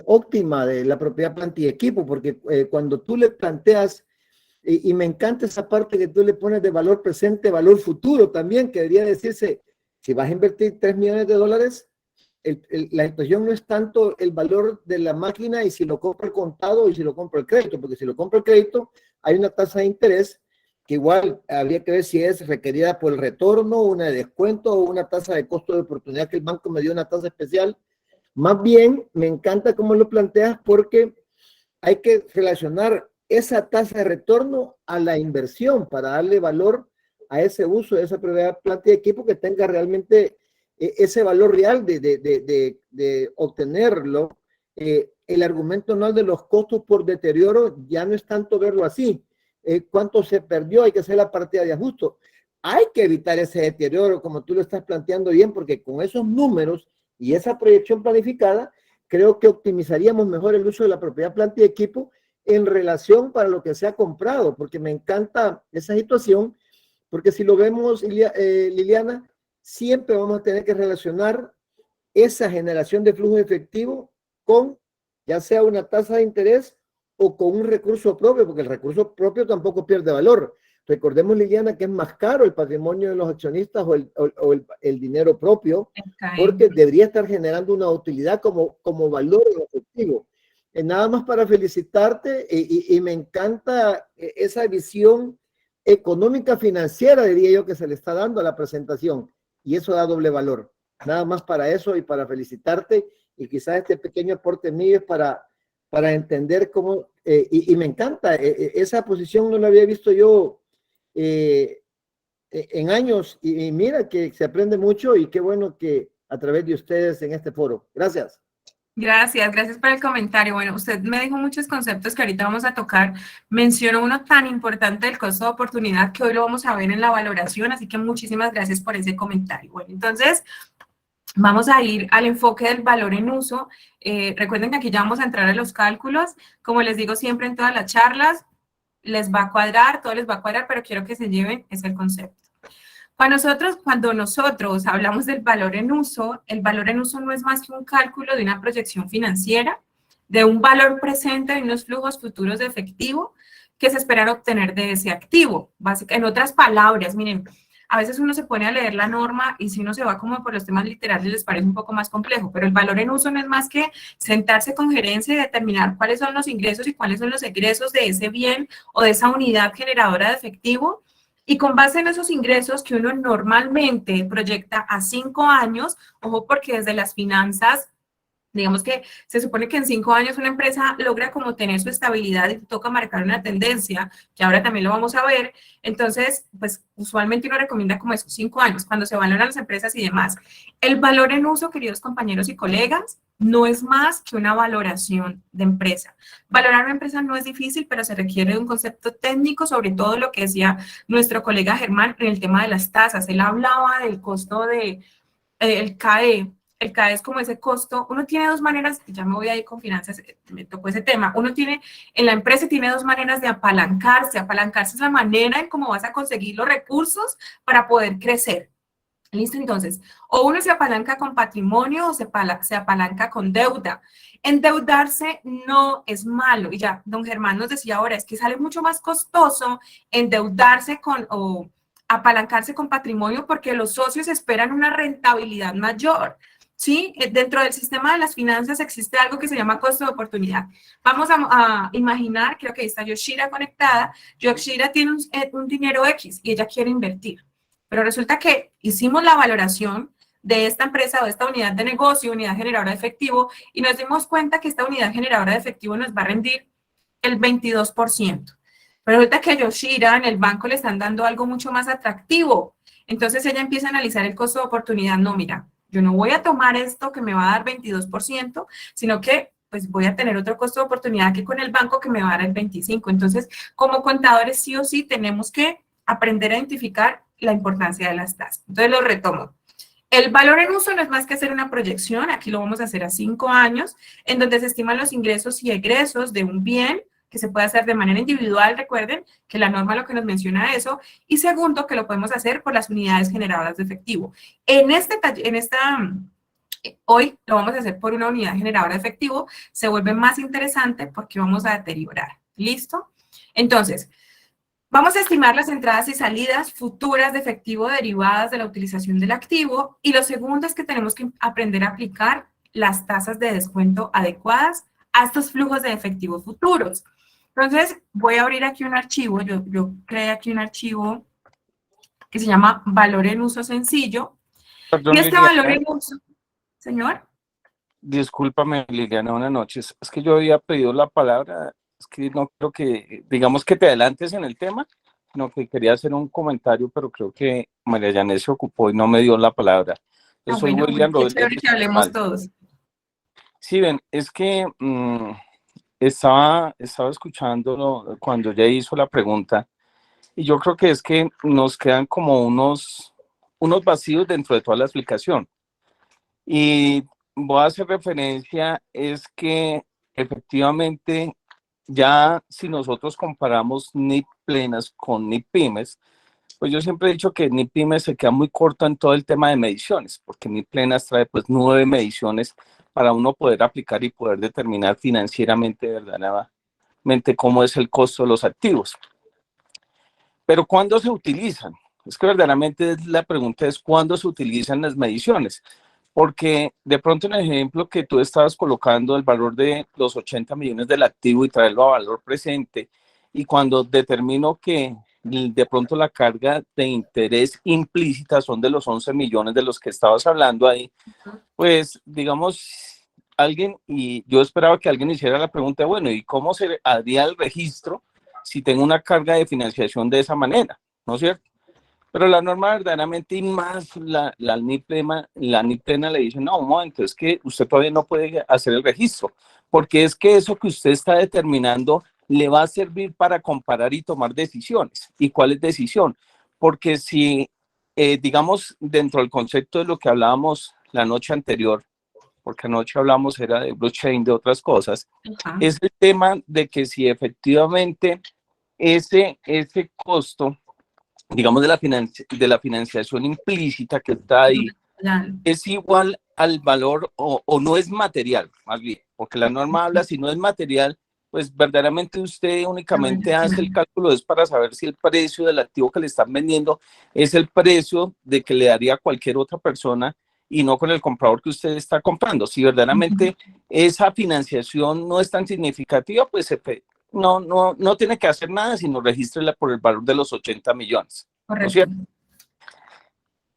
óptima de la propiedad, planta y equipo, porque cuando tú le planteas, y me encanta esa parte que tú le pones de valor presente, valor futuro también, que debería decirse, si vas a invertir $3 millones, la inversión no es tanto el valor de la máquina y si lo compra el contado y si lo compra el crédito, porque si lo compra el crédito hay una tasa de interés que igual habría que ver si es requerida por el retorno, una de descuento o una tasa de costo de oportunidad que el banco me dio una tasa especial. Más bien, me encanta cómo lo planteas porque hay que relacionar esa tasa de retorno a la inversión para darle valor a ese uso de esa propiedad, planta y equipo que tenga realmente ese valor real de obtenerlo. El argumento anual de los costos por deterioro ya no es tanto verlo así. Cuánto se perdió, hay que hacer la partida de ajuste. Hay que evitar ese deterioro, como tú lo estás planteando bien, porque con esos números y esa proyección planificada, creo que optimizaríamos mejor el uso de la propiedad, planta y equipo en relación para lo que se ha comprado, porque me encanta esa situación, porque si lo vemos, Liliana, siempre vamos a tener que relacionar esa generación de flujo efectivo con ya sea una tasa de interés o con un recurso propio, porque el recurso propio tampoco pierde valor. Recordemos, Liliana, que es más caro el patrimonio de los accionistas o el dinero propio, porque debería estar generando una utilidad como valor efectivo. Nada más para felicitarte y me encanta esa visión económica financiera, diría yo, que se le está dando a la presentación, y eso da doble valor. Nada más para eso y para felicitarte, y quizás este pequeño aporte mío es para entender cómo, y me encanta, esa posición no la había visto yo en años, y mira que se aprende mucho y qué bueno que a través de ustedes en este foro. Gracias. Gracias por el comentario. Bueno, usted me dijo muchos conceptos que ahorita vamos a tocar. Mencionó uno tan importante del costo de oportunidad que hoy lo vamos a ver en la valoración, así que muchísimas gracias por ese comentario. Bueno, entonces vamos a ir al enfoque del valor en uso. Recuerden que aquí ya vamos a entrar a los cálculos. Como les digo siempre en todas las charlas, les va a cuadrar, todo les va a cuadrar, pero quiero que se lleven ese concepto. Cuando nosotros hablamos del valor en uso, el valor en uso no es más que un cálculo de una proyección financiera, de un valor presente de unos flujos futuros de efectivo que se esperan obtener de ese activo. En otras palabras, miren, a veces uno se pone a leer la norma y si uno se va como por los temas literales les parece un poco más complejo, pero el valor en uso no es más que sentarse con gerencia y determinar cuáles son los ingresos y cuáles son los egresos de ese bien o de esa unidad generadora de efectivo. Y con base en esos ingresos que uno normalmente proyecta a 5 años, ojo porque desde las finanzas, digamos que se supone que en 5 años una empresa logra como tener su estabilidad y toca marcar una tendencia, que ahora también lo vamos a ver. Entonces, pues usualmente uno recomienda como esos 5 años, cuando se valoran las empresas y demás. El valor en uso, queridos compañeros y colegas, no es más que una valoración de empresa. Valorar una empresa no es difícil, pero se requiere de un concepto técnico, sobre todo lo que decía nuestro colega Germán en el tema de las tasas. Él hablaba del costo el CAE. El CAE es como ese costo. Uno tiene dos maneras, ya me voy a ir con finanzas, me tocó ese tema. En la empresa tiene dos maneras de apalancarse. Apalancarse es la manera en cómo vas a conseguir los recursos para poder crecer. ¿Listo? Entonces, o uno se apalanca con patrimonio o se apalanca con deuda. Endeudarse no es malo. Y ya, don Germán nos decía ahora, es que sale mucho más costoso endeudarse o apalancarse con patrimonio porque los socios esperan una rentabilidad mayor. ¿Sí? Dentro del sistema de las finanzas existe algo que se llama costo de oportunidad. Vamos a imaginar, creo que ahí está Yoshira conectada. Yoshira tiene un dinero X y ella quiere invertir. Pero resulta que hicimos la valoración de esta empresa o de esta unidad de negocio, unidad generadora de efectivo, y nos dimos cuenta que esta unidad generadora de efectivo nos va a rendir el 22%. Pero resulta que a Yoshira en el banco le están dando algo mucho más atractivo. Entonces ella empieza a analizar el costo de oportunidad. No, mira, yo no voy a tomar esto que me va a dar 22%, sino que pues voy a tener otro costo de oportunidad que con el banco que me va a dar el 25. Entonces, como contadores sí o sí tenemos que aprender a identificar la importancia de las tasas. Entonces, lo retomo. El valor en uso no es más que hacer una proyección, aquí lo vamos a hacer a 5 años, en donde se estiman los ingresos y egresos de un bien, que se puede hacer de manera individual, recuerden que la norma lo que nos menciona eso, y segundo, que lo podemos hacer por las unidades generadoras de efectivo. Hoy lo vamos a hacer por una unidad generadora de efectivo, se vuelve más interesante porque vamos a deteriorar. ¿Listo? Entonces, vamos a estimar las entradas y salidas futuras de efectivo derivadas de la utilización del activo, y lo segundo es que tenemos que aprender a aplicar las tasas de descuento adecuadas a estos flujos de efectivo futuros. Entonces, voy a abrir aquí un archivo, yo creé aquí un archivo que se llama valor en uso sencillo, Perdón, y este Liliana, valor en uso, señor. discúlpame, Liliana, buenas noches. Es que yo había pedido la palabra, es que no creo que, digamos que te adelantes en el tema, sino que quería hacer un comentario, pero creo que María Janet se ocupó y no me dio la palabra. Yo soy Bueno, William qué chévere Rodríguez. que hablemos todos. Sí, ven, es que estaba escuchando cuando ella hizo la pregunta, y yo creo que es que nos quedan como unos vacíos dentro de toda la explicación. Y voy a hacer referencia, es que efectivamente ya si nosotros comparamos NIP plenas con NIP pymes, pues yo siempre he dicho que NIP pymes se queda muy corto en todo el tema de mediciones, porque NIP plenas trae pues 9 mediciones para uno poder aplicar y poder determinar financieramente, verdaderamente, cómo es el costo de los activos. Pero ¿cuándo se utilizan? Es que verdaderamente la pregunta es ¿cuándo se utilizan las mediciones? Porque de pronto en el ejemplo que tú estabas colocando el valor de los 80 millones del activo y traerlo a valor presente, y cuando determino que de pronto la carga de interés implícita son de los 11 millones de los que estabas hablando ahí, pues digamos, alguien, y yo esperaba que alguien hiciera la pregunta, bueno, ¿y cómo se haría el registro si tengo una carga de financiación de esa manera? ¿No es cierto? Pero la norma verdaderamente y más la NIP plena le dice, no, un momento, es que usted todavía no puede hacer el registro, porque es que eso que usted está determinando le va a servir para comparar y tomar decisiones. ¿Y cuál es decisión? Porque si, digamos, dentro del concepto de lo que hablábamos la noche anterior, porque anoche hablamos era de blockchain, de otras cosas, es el tema de que si efectivamente ese costo, digamos, de la financiación implícita que está ahí, es igual al valor o no es material, más bien, porque la norma habla, si no es material, pues verdaderamente usted únicamente hace el cálculo, es para saber si el precio del activo que le están vendiendo es el precio de que le daría cualquier otra persona y no con el comprador que usted está comprando. Si verdaderamente esa financiación no es tan significativa, pues no tiene que hacer nada, sino regístrela por el valor de los 80 millones. ¿No es cierto?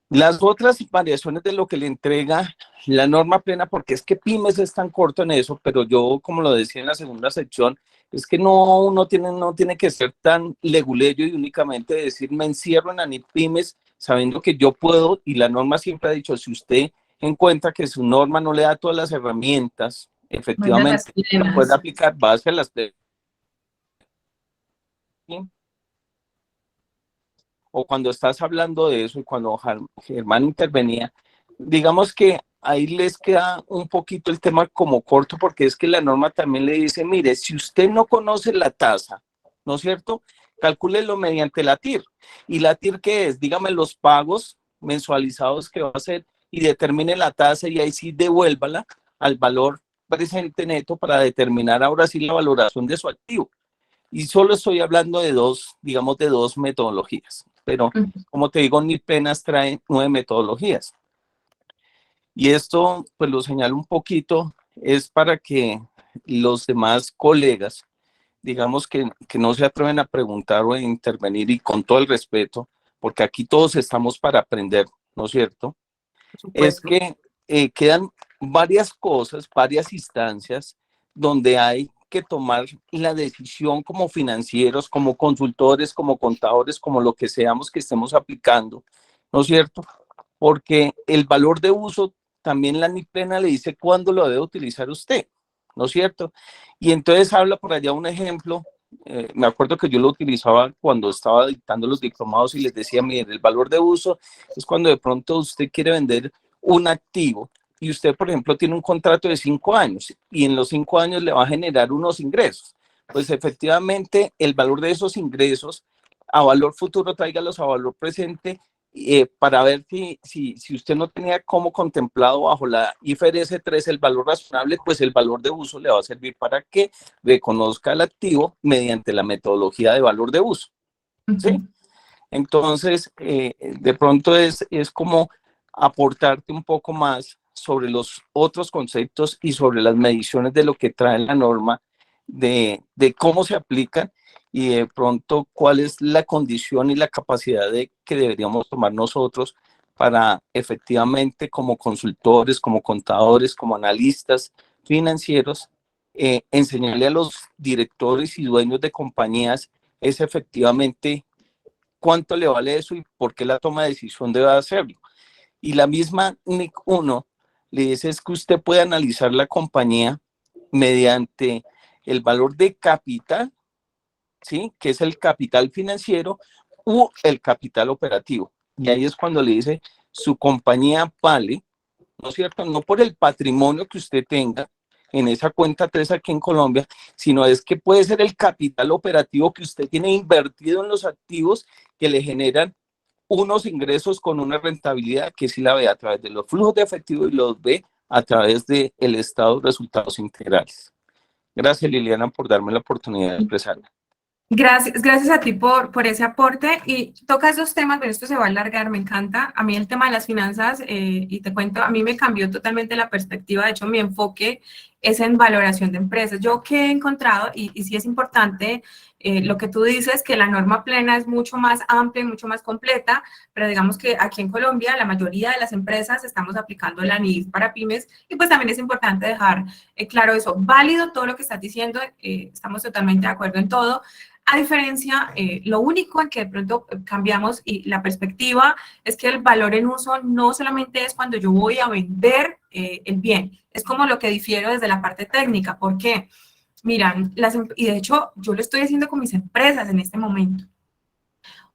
Las otras variaciones de lo que le entrega la norma plena, porque es que pymes es tan corto en eso, pero yo, como lo decía en la segunda sección, es que no tiene que ser tan leguleyo y únicamente decir me encierro en ANIP pymes, sabiendo que yo puedo, y la norma siempre ha dicho, si usted encuentra que su norma no le da todas las herramientas, efectivamente, la puede aplicar, va a hacer las o cuando estás hablando de eso y cuando Germán intervenía, digamos que ahí les queda un poquito el tema como corto, porque es que la norma también le dice, mire, si usted no conoce la tasa, ¿no es cierto? Calcúlelo mediante la TIR. ¿Y la TIR qué es? Dígame los pagos mensualizados que va a hacer y determine la tasa y ahí sí devuélvala al valor presente neto para determinar ahora sí la valoración de su activo. Y solo estoy hablando de digamos, de dos metodologías. Pero, como te digo, NIP plenas trae 9 metodologías. Y esto, pues lo señalo un poquito, es para que los demás colegas, digamos que no se atreven a preguntar o a intervenir, y con todo el respeto, porque aquí todos estamos para aprender, ¿no es cierto? Es que quedan varias cosas, varias instancias donde hay que tomar la decisión como financieros, como consultores, como contadores, como lo que seamos que estemos aplicando, ¿no es cierto? Porque el valor de uso también la NIP plena le dice cuándo lo debe utilizar usted. ¿no es cierto? Y entonces habla por allá un ejemplo, me acuerdo que yo lo utilizaba cuando estaba dictando los diplomados y les decía, miren, el valor de uso es cuando de pronto usted quiere vender un activo y usted, por ejemplo, tiene un contrato de 5 años y en los 5 años le va a generar unos ingresos. Pues efectivamente el valor de esos ingresos a valor futuro tráigalos a valor presente para ver si usted no tenía como contemplado bajo la IFRS 3 el valor razonable, pues el valor de uso le va a servir para que reconozca el activo mediante la metodología de valor de uso, ¿sí? Entonces, de pronto es como aportarte un poco más sobre los otros conceptos y sobre las mediciones de lo que trae la norma, de cómo se aplican y de pronto cuál es la condición y la capacidad que deberíamos tomar nosotros para efectivamente como consultores, como contadores, como analistas financieros, enseñarle a los directores y dueños de compañías es efectivamente cuánto le vale eso y por qué la toma de decisión debe hacerlo. Y la misma NIC 1 le dice es que usted puede analizar la compañía mediante el valor de capital, ¿sí? Que es el capital financiero u el capital operativo. Y ahí es cuando le dice su compañía vale, ¿no es cierto? No por el patrimonio que usted tenga en esa cuenta 3 aquí en Colombia, sino es que puede ser el capital operativo que usted tiene invertido en los activos que le generan unos ingresos con una rentabilidad que sí la ve a través de los flujos de efectivo y los ve a través del estado de resultados integrales. Gracias, Liliana, por darme la oportunidad de expresarla. Gracias a ti por ese aporte y tocas dos temas, pero esto se va a alargar, me encanta. A mí el tema de las finanzas, y te cuento, a mí me cambió totalmente la perspectiva, de hecho mi enfoque es en valoración de empresas. Yo que he encontrado, y sí es importante lo que tú dices, que la norma plena es mucho más amplia y mucho más completa, pero digamos que aquí en Colombia la mayoría de las empresas estamos aplicando la NIF para pymes y pues también es importante dejar claro eso. Válido todo lo que estás diciendo, estamos totalmente de acuerdo en todo. A diferencia, lo único en que de pronto cambiamos y la perspectiva es que el valor en uso no solamente es cuando yo voy a vender el bien, es como lo que difiero desde la parte técnica. ¿Por qué? Miran, y de hecho yo lo estoy haciendo con mis empresas en este momento.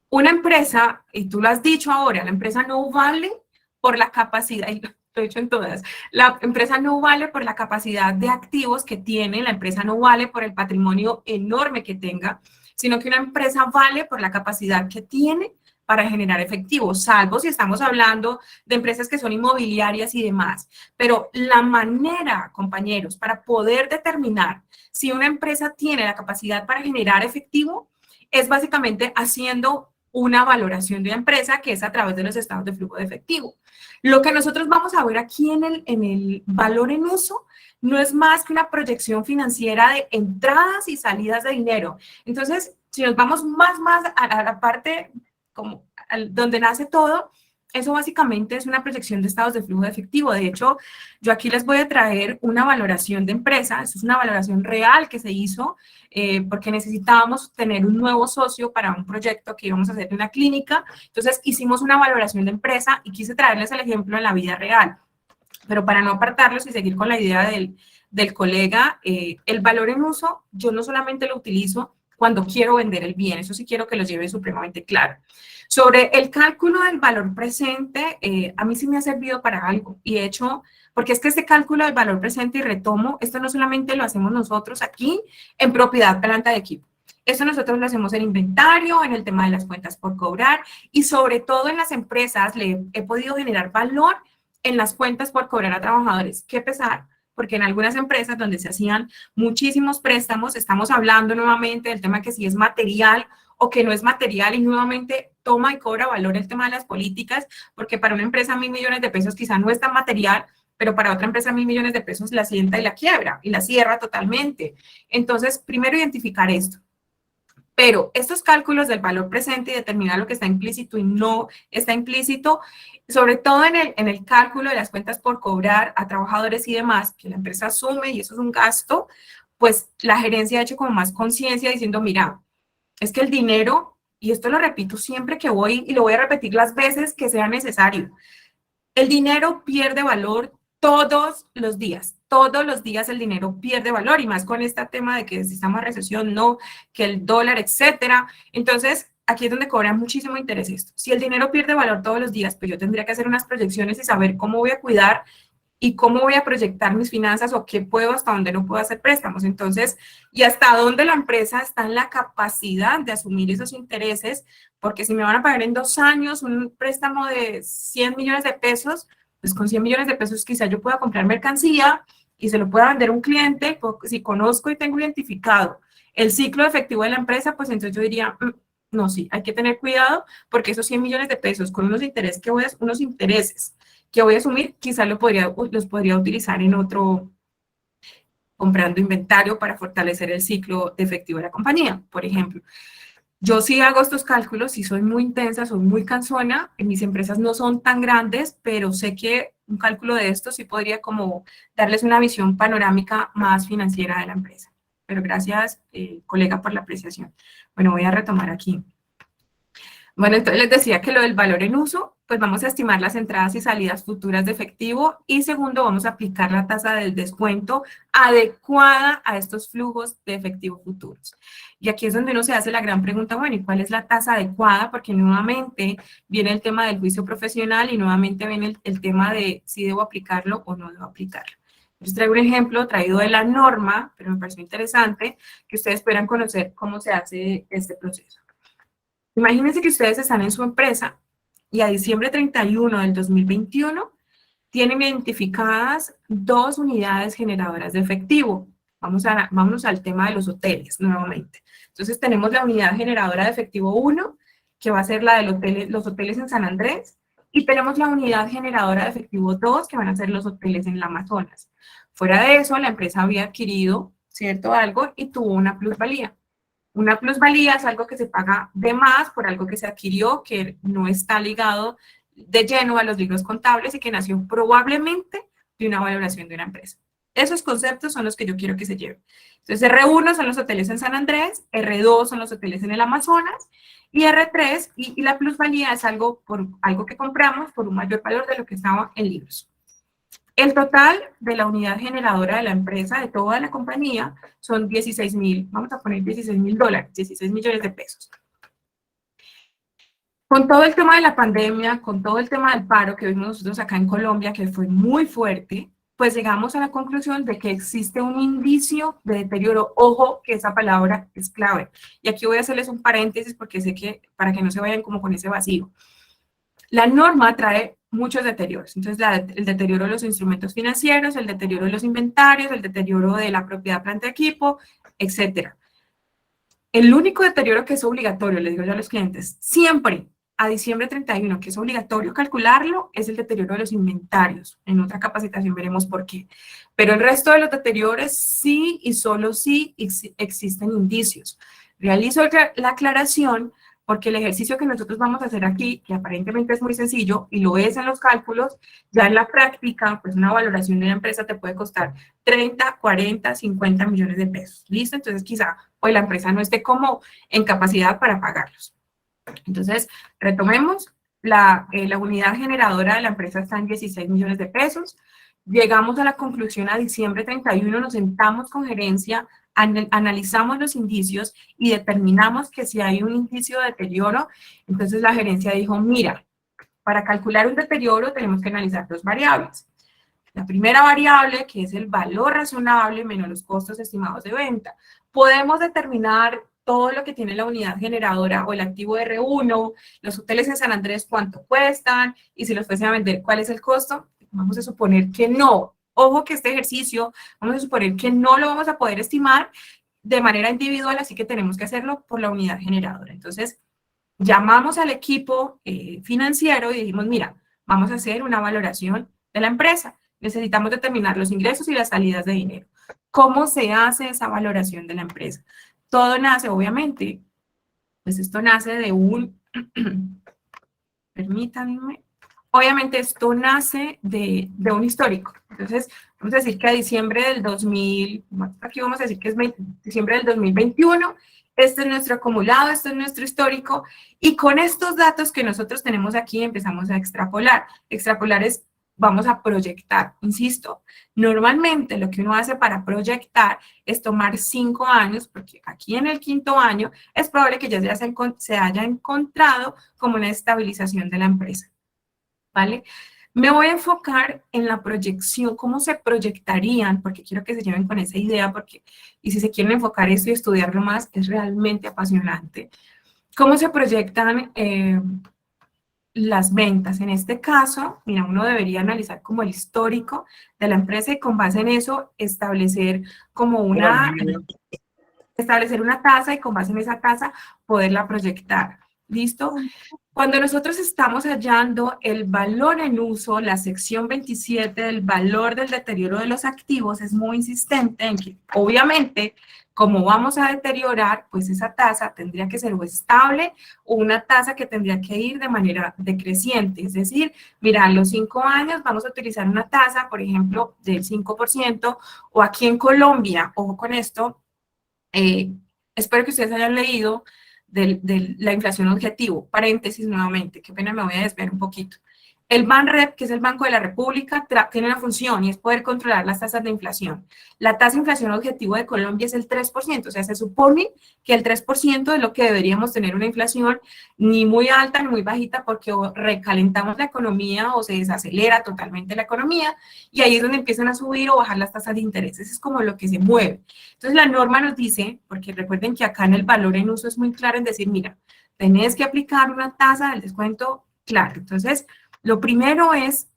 Una empresa, y tú lo has dicho ahora, la empresa no vale por la capacidad, y lo he dicho en todas, la empresa no vale por la capacidad de activos que tiene, la empresa no vale por el patrimonio enorme que tenga, sino que una empresa vale por la capacidad que tiene para generar efectivo, salvo si estamos hablando de empresas que son inmobiliarias y demás. Pero la manera, compañeros, para poder determinar si una empresa tiene la capacidad para generar efectivo es básicamente haciendo una valoración de la empresa, que es a través de los estados de flujo de efectivo. Lo que nosotros vamos a ver aquí en el valor en uso no es más que una proyección financiera de entradas y salidas de dinero. Entonces, si nos vamos más a la parte como donde nace todo, eso básicamente es una proyección de estados de flujo de efectivo. De hecho, yo aquí les voy a traer una valoración de empresa. Eso es una valoración real que se hizo porque necesitábamos tener un nuevo socio para un proyecto que íbamos a hacer de una clínica. Entonces, hicimos una valoración de empresa y quise traerles el ejemplo en la vida real. Pero para no apartarlos y seguir con la idea del colega, el valor en uso, yo no solamente lo utilizo cuando quiero vender el bien, eso sí quiero que lo lleve supremamente claro. Sobre el cálculo del valor presente, a mí sí me ha servido para algo, y de hecho, porque es que este cálculo del valor presente, y retomo, esto no solamente lo hacemos nosotros aquí en propiedad planta de equipo, esto nosotros lo hacemos en inventario, en el tema de las cuentas por cobrar, y sobre todo en las empresas le he podido generar valor en las cuentas por cobrar a trabajadores. Qué pesar, porque en algunas empresas donde se hacían muchísimos préstamos, estamos hablando nuevamente del tema que si es material o que no es material, y nuevamente toma y cobra valor el tema de las políticas, porque para una empresa 1.000 millones de pesos quizá no es tan material, pero para otra empresa 1.000 millones de pesos la sienta y la quiebra y la cierra totalmente. Entonces, primero identificar esto. Pero estos cálculos del valor presente y determinar lo que está implícito y no está implícito, sobre todo en el cálculo de las cuentas por cobrar a trabajadores y demás, que la empresa asume y eso es un gasto, pues la gerencia ha hecho como más conciencia diciendo, mira, es que el dinero, y esto lo repito siempre que voy y lo voy a repetir las veces que sea necesario, el dinero pierde valor todos los días. todos los días el dinero pierde valor, y más con este tema de que si estamos en recesión, no, que el dólar, etcétera. Entonces, aquí es donde cobra muchísimo interés esto. Si el dinero pierde valor todos los días, pues yo tendría que hacer unas proyecciones y saber cómo voy a cuidar y cómo voy a proyectar mis finanzas, o qué puedo, hasta dónde no puedo hacer préstamos. Entonces, y hasta dónde la empresa está en la capacidad de asumir esos intereses, porque si me van a pagar en 2 años un préstamo de 100 millones de pesos, pues con 100 millones de pesos quizá yo pueda comprar mercancía y se lo pueda vender a un cliente. Si conozco y tengo identificado el ciclo efectivo de la empresa, pues entonces yo diría, no, sí, hay que tener cuidado, porque esos 100 millones de pesos con unos intereses que voy a asumir, quizás los podría utilizar en otro, comprando inventario para fortalecer el ciclo de efectivo de la compañía, por ejemplo. Yo sí hago estos cálculos, sí soy muy intensa, soy muy cansona, mis empresas no son tan grandes, pero sé que un cálculo de esto sí podría como darles una visión panorámica más financiera de la empresa. Pero gracias, colega, por la apreciación. Bueno, voy a retomar aquí. Bueno, entonces les decía que lo del valor en uso, pues vamos a estimar las entradas y salidas futuras de efectivo, y segundo, vamos a aplicar la tasa del descuento adecuada a estos flujos de efectivo futuros. Y aquí es donde uno se hace la gran pregunta, bueno, ¿y cuál es la tasa adecuada? Porque nuevamente viene el tema del juicio profesional y nuevamente viene el tema de si debo aplicarlo o no debo aplicarlo. Les traigo un ejemplo traído de la norma, pero me pareció interesante que ustedes puedan conocer cómo se hace este proceso. Imagínense que ustedes están en su empresa y a diciembre 31 del 2021 tienen identificadas 2 unidades generadoras de efectivo. Vámonos al tema de los hoteles nuevamente. Entonces tenemos la unidad generadora de efectivo 1, que va a ser la de los hoteles en San Andrés, y tenemos la unidad generadora de efectivo 2, que van a ser los hoteles en la Amazonas. Fuera de eso, la empresa había adquirido, ¿cierto?, algo y tuvo una plusvalía. Una plusvalía es algo que se paga de más por algo que se adquirió, que no está ligado de lleno a los libros contables y que nació probablemente de una valoración de una empresa. Esos conceptos son los que yo quiero que se lleven. Entonces, R1 son los hoteles en San Andrés, R2 son los hoteles en el Amazonas, y R3, y la plusvalía es algo que compramos por un mayor valor de lo que estaba en libros. El total de la unidad generadora de la empresa, de toda la compañía, son 16,000, vamos a poner $16,000, 16 millones de pesos. Con todo el tema de la pandemia, con todo el tema del paro que vimos nosotros acá en Colombia, que fue muy fuerte, pues llegamos a la conclusión de que existe un indicio de deterioro. Ojo, que esa palabra es clave. Y aquí voy a hacerles un paréntesis porque sé que, para que no se vayan como con ese vacío. La norma trae muchos deterioros. Entonces, el deterioro de los instrumentos financieros, el deterioro de los inventarios, el deterioro de la propiedad, planta de equipo, etc. El único deterioro que es obligatorio, les digo yo a los clientes, siempre a diciembre 31, que es obligatorio calcularlo, es el deterioro de los inventarios. En otra capacitación veremos por qué. Pero el resto de los deterioros sí y solo sí existen indicios. Realizo la aclaración porque el ejercicio que nosotros vamos a hacer aquí, que aparentemente es muy sencillo, y lo es en los cálculos, ya en la práctica, pues una valoración de una empresa te puede costar 30, 40, 50 millones de pesos. ¿Listo? Entonces quizá hoy la empresa no esté como en capacidad para pagarlos. Entonces, retomemos, la unidad generadora de la empresa está en 16 millones de pesos. Llegamos a la conclusión a diciembre 31, nos sentamos con gerencia, analizamos los indicios y determinamos que si hay un indicio de deterioro, entonces la gerencia dijo, mira, para calcular un deterioro tenemos que analizar 2 variables. La primera variable, que es el valor razonable menos los costos estimados de venta. Podemos determinar todo lo que tiene la unidad generadora o el activo R1, los hoteles en San Andrés, cuánto cuestan, y si los fuese a vender, cuál es el costo. Vamos a suponer que no. Ojo que este ejercicio, vamos a suponer que no lo vamos a poder estimar de manera individual, así que tenemos que hacerlo por la unidad generadora. Entonces, llamamos al equipo financiero y dijimos, mira, vamos a hacer una valoración de la empresa. Necesitamos determinar los ingresos y las salidas de dinero. ¿Cómo se hace esa valoración de la empresa? Todo nace, obviamente, pues esto nace de un, permítanme, obviamente esto nace de un histórico. Entonces, vamos a decir que a diciembre del 2000, aquí vamos a decir que es diciembre del 2021, este es nuestro acumulado, este es nuestro histórico, y con estos datos que nosotros tenemos aquí empezamos a extrapolar. Extrapolar es vamos a proyectar. Insisto, normalmente lo que uno hace para proyectar es tomar 5 años, porque aquí en el 5º año es probable que ya se haya encontrado como una estabilización de la empresa, ¿vale? Me voy a enfocar en la proyección, cómo se proyectarían, porque quiero que se lleven con esa idea, porque, y si se quieren enfocar esto y estudiarlo más, es realmente apasionante. ¿Cómo se proyectan las ventas? En este caso, mira, uno debería analizar como el histórico de la empresa y con base en eso establecer como establecer una tasa y con base en esa tasa poderla proyectar. ¿Listo? Cuando nosotros estamos hallando el valor en uso, la sección 27 del valor del deterioro de los activos es muy insistente en que, obviamente, como vamos a deteriorar, pues esa tasa tendría que ser o estable o una tasa que tendría que ir de manera decreciente. Es decir, mira, en los 5 años vamos a utilizar una tasa, por ejemplo, del 5%, o aquí en Colombia, ojo con esto, espero que ustedes hayan leído de la inflación objetivo, paréntesis nuevamente, qué pena, me voy a desviar un poquito. El BANREP, que es el Banco de la República, tiene una función y es poder controlar las tasas de inflación. La tasa de inflación objetivo de Colombia es el 3%, o sea, se supone que el 3% es lo que deberíamos tener una inflación ni muy alta ni muy bajita, porque o recalentamos la economía o se desacelera totalmente la economía, y ahí es donde empiezan a subir o bajar las tasas de interés. Eso es como lo que se mueve. Entonces, la norma nos dice, porque recuerden que acá en el valor en uso es muy claro en decir, mira, tenés que aplicar una tasa del descuento claro. Entonces, lo primero es,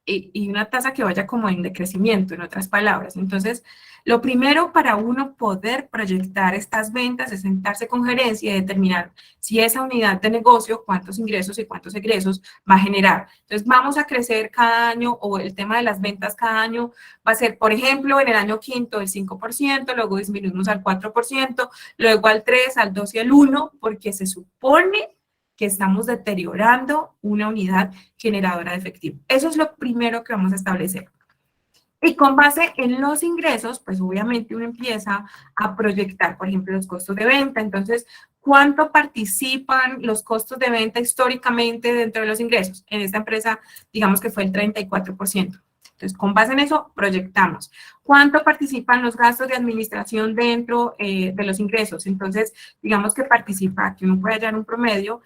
y una tasa que vaya como en decrecimiento, en otras palabras. Entonces, lo primero para uno poder proyectar estas ventas es sentarse con gerencia y determinar si esa unidad de negocio, cuántos ingresos y cuántos egresos va a generar. Entonces, vamos a crecer cada año, o el tema de las ventas cada año va a ser, por ejemplo, en el año 5º el 5%, luego disminuimos al 4%, luego al 3%, al 2% y al 1%, porque se supone que estamos deteriorando una unidad generadora de efectivo. Eso es lo primero que vamos a establecer. Y con base en los ingresos, pues obviamente uno empieza a proyectar, por ejemplo, los costos de venta. Entonces, ¿cuánto participan los costos de venta históricamente dentro de los ingresos? En esta empresa, digamos que fue el 34%. Entonces, con base en eso, proyectamos. ¿Cuánto participan los gastos de administración dentro de los ingresos? Entonces, digamos que participa, que uno puede hallar un promedio,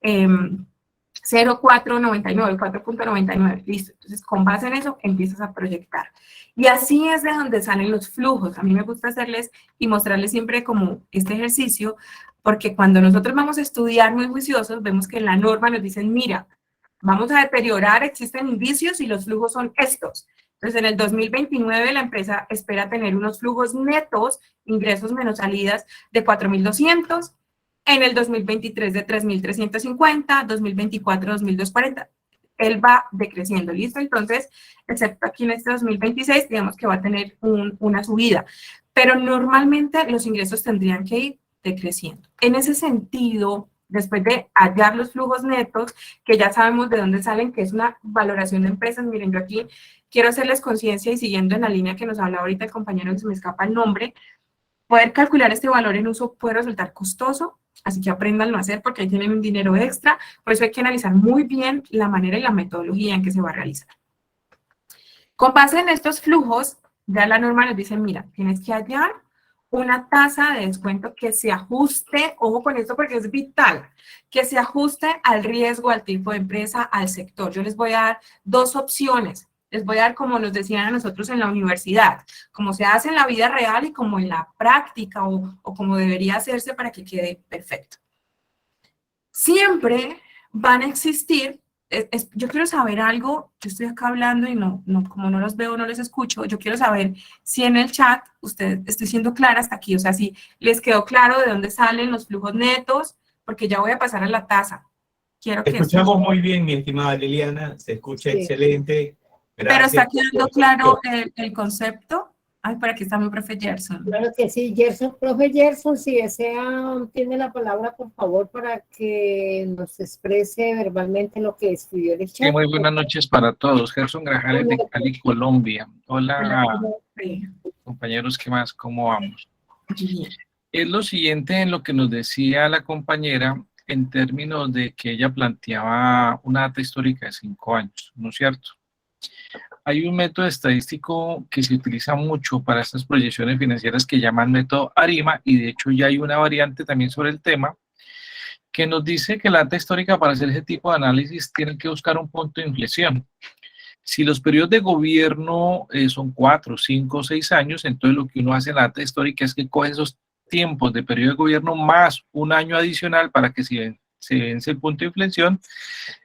0,499, el 4,99, listo. Entonces, con base en eso, empiezas a proyectar. Y así es de donde salen los flujos. A mí me gusta hacerles y mostrarles siempre como este ejercicio, porque cuando nosotros vamos a estudiar muy juiciosos, vemos que en la norma nos dicen, mira, vamos a deteriorar, existen indicios y los flujos son estos. Entonces, en el 2029 la empresa espera tener unos flujos netos, ingresos menos salidas, de 4.200, en el 2023 de 3.350, 2024, 2.240, él va decreciendo, ¿listo? Entonces, excepto aquí en este 2026, digamos que va a tener una subida, pero normalmente los ingresos tendrían que ir decreciendo. En ese sentido, después de hallar los flujos netos, que ya sabemos de dónde salen, que es una valoración de empresas, miren, yo aquí quiero hacerles conciencia y siguiendo en la línea que nos habla ahorita el compañero, que se me escapa el nombre, poder calcular este valor en uso puede resultar costoso, así que apréndanlo a hacer porque ahí tienen un dinero extra, por eso hay que analizar muy bien la manera y la metodología en que se va a realizar. Con base en estos flujos, ya la norma nos dice, mira, tienes que hallar una tasa de descuento que se ajuste, ojo con esto porque es vital, que se ajuste al riesgo, al tipo de empresa, al sector. Yo les voy a dar 2 opciones. Les voy a dar como nos decían a nosotros en la universidad, como se hace en la vida real y como en la práctica o como debería hacerse para que quede perfecto. Siempre van a existir, yo quiero saber algo, yo estoy acá hablando y como no los veo, no les escucho, yo quiero saber si en el chat, estoy siendo clara hasta aquí, o sea, si les quedó claro de dónde salen los flujos netos, porque ya voy a pasar a la tasa. Quiero que escuchamos muy bien, mi estimada Liliana, se escucha excelente. Pero está quedando claro el concepto. Ay, por aquí está mi profe Gerson. Claro que sí, Gerson, profe Gerson, si desea, tiene la palabra, por favor, para que nos exprese verbalmente lo que escribió en el chat. Sí, muy buenas noches para todos. Gerson Grajales de Cali, Colombia. Hola, compañeros, ¿qué más? ¿Cómo vamos? Es lo siguiente en lo que nos decía la compañera en términos de que ella planteaba una data histórica de 5 años, ¿no es cierto? Hay un método estadístico que se utiliza mucho para estas proyecciones financieras que llaman método ARIMA, y de hecho ya hay una variante también sobre el tema, que nos dice que la data histórica para hacer ese tipo de análisis tiene que buscar un punto de inflexión. Si los periodos de gobierno son 4, 5, 6 años, entonces lo que uno hace en la data histórica es que coge esos tiempos de periodo de gobierno más un año adicional para que se vence el punto de inflexión,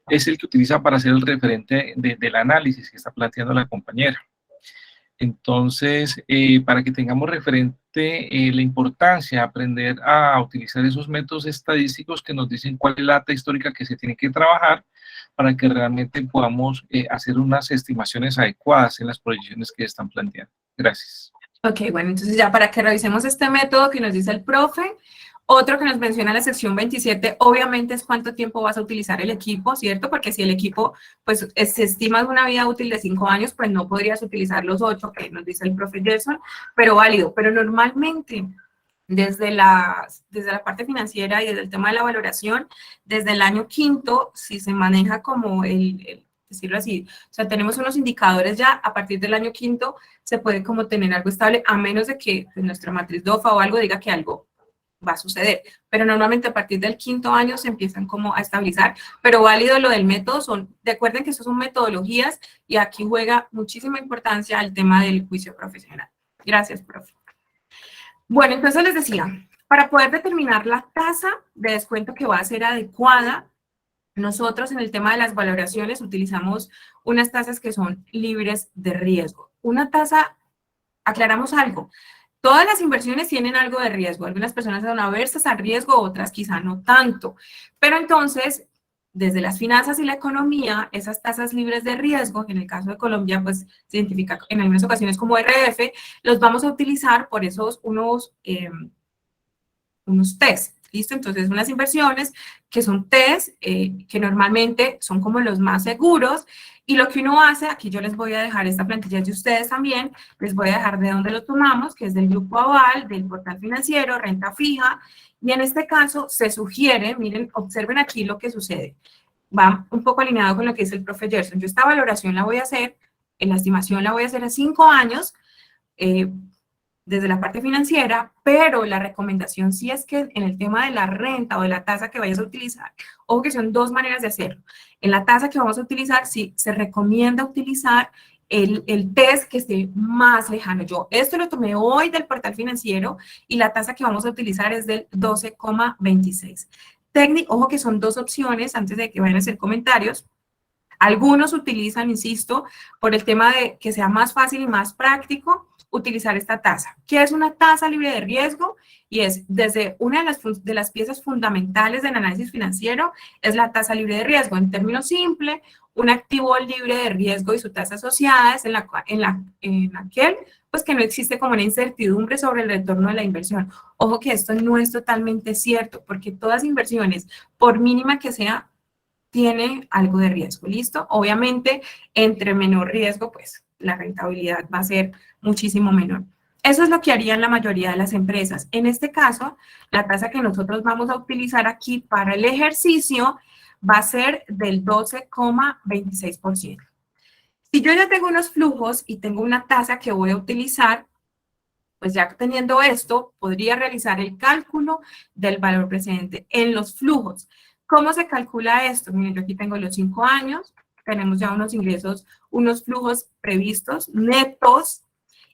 es el que utiliza para hacer el referente del análisis que está planteando la compañera. Entonces, para que tengamos referente la importancia de aprender a utilizar esos métodos estadísticos que nos dicen cuál es la data histórica que se tiene que trabajar para que realmente podamos hacer unas estimaciones adecuadas en las proyecciones que están planteando. Gracias. Ok, bueno, entonces ya para que revisemos este método que nos dice el profe, otro que nos menciona la sección 27, obviamente es cuánto tiempo vas a utilizar el equipo, ¿cierto? Porque si el equipo, pues, se estima una vida útil de 5 años, pues no podrías utilizar los 8 que nos dice el profe Gerson, pero válido. Pero normalmente, desde la parte financiera y desde el tema de la valoración, desde el año quinto, si se maneja como decirlo así, o sea, tenemos unos indicadores ya, a partir del año quinto se puede como tener algo estable, a menos de que pues, nuestra matriz DOFA o algo diga que algo va a suceder, pero normalmente a partir del quinto año se empiezan como a estabilizar, pero válido lo del método, recuerden que eso son metodologías y aquí juega muchísima importancia el tema del juicio profesional. Gracias, profe. Bueno, entonces les decía, para poder determinar la tasa de descuento que va a ser adecuada, nosotros en el tema de las valoraciones utilizamos unas tasas que son libres de riesgo. Una tasa, aclaramos algo, todas las inversiones tienen algo de riesgo. Algunas personas son aversas al riesgo, otras quizá no tanto. Pero entonces, desde las finanzas y la economía, esas tasas libres de riesgo, que en el caso de Colombia, pues se identifica en algunas ocasiones como RF, los vamos a utilizar por esos unos test. ¿Listo? Entonces, unas inversiones que son test, que normalmente son como los más seguros, y lo que uno hace, aquí yo les voy a dejar esta plantilla de ustedes también, les voy a dejar de dónde lo tomamos, que es del Grupo Aval, del portal financiero, renta fija, y en este caso se sugiere, miren, observen aquí lo que sucede, va un poco alineado con lo que dice el profe Gerson. Yo esta valoración la voy a hacer, en la estimación la voy a hacer a 5 años, desde la parte financiera, pero la recomendación sí es que en el tema de la renta o de la tasa que vayas a utilizar, ojo que son 2 maneras de hacerlo. En la tasa que vamos a utilizar, sí, se recomienda utilizar el test que esté más lejano. Yo esto lo tomé hoy del portal financiero y la tasa que vamos a utilizar es del 12,26. Ojo que son 2 opciones antes de que vayan a hacer comentarios. Algunos utilizan, insisto, por el tema de que sea más fácil y más práctico, utilizar esta tasa. ¿Qué es una tasa libre de riesgo? Y es desde una de las piezas fundamentales del análisis financiero, es la tasa libre de riesgo. En términos simples, un activo libre de riesgo y su tasa asociada es en aquel, pues que no existe como una incertidumbre sobre el retorno de la inversión. Ojo que esto no es totalmente cierto, porque todas inversiones, por mínima que sea, tiene algo de riesgo, ¿listo? Obviamente, entre menor riesgo, pues la rentabilidad va a ser muchísimo menor. Eso es lo que harían la mayoría de las empresas. En este caso, la tasa que nosotros vamos a utilizar aquí para el ejercicio va a ser del 12,26%. Si yo ya tengo unos flujos y tengo una tasa que voy a utilizar, pues ya teniendo esto, podría realizar el cálculo del valor presente en los flujos. ¿Cómo se calcula esto? Miren, yo aquí tengo los 5 años, tenemos ya unos ingresos, unos flujos previstos, netos,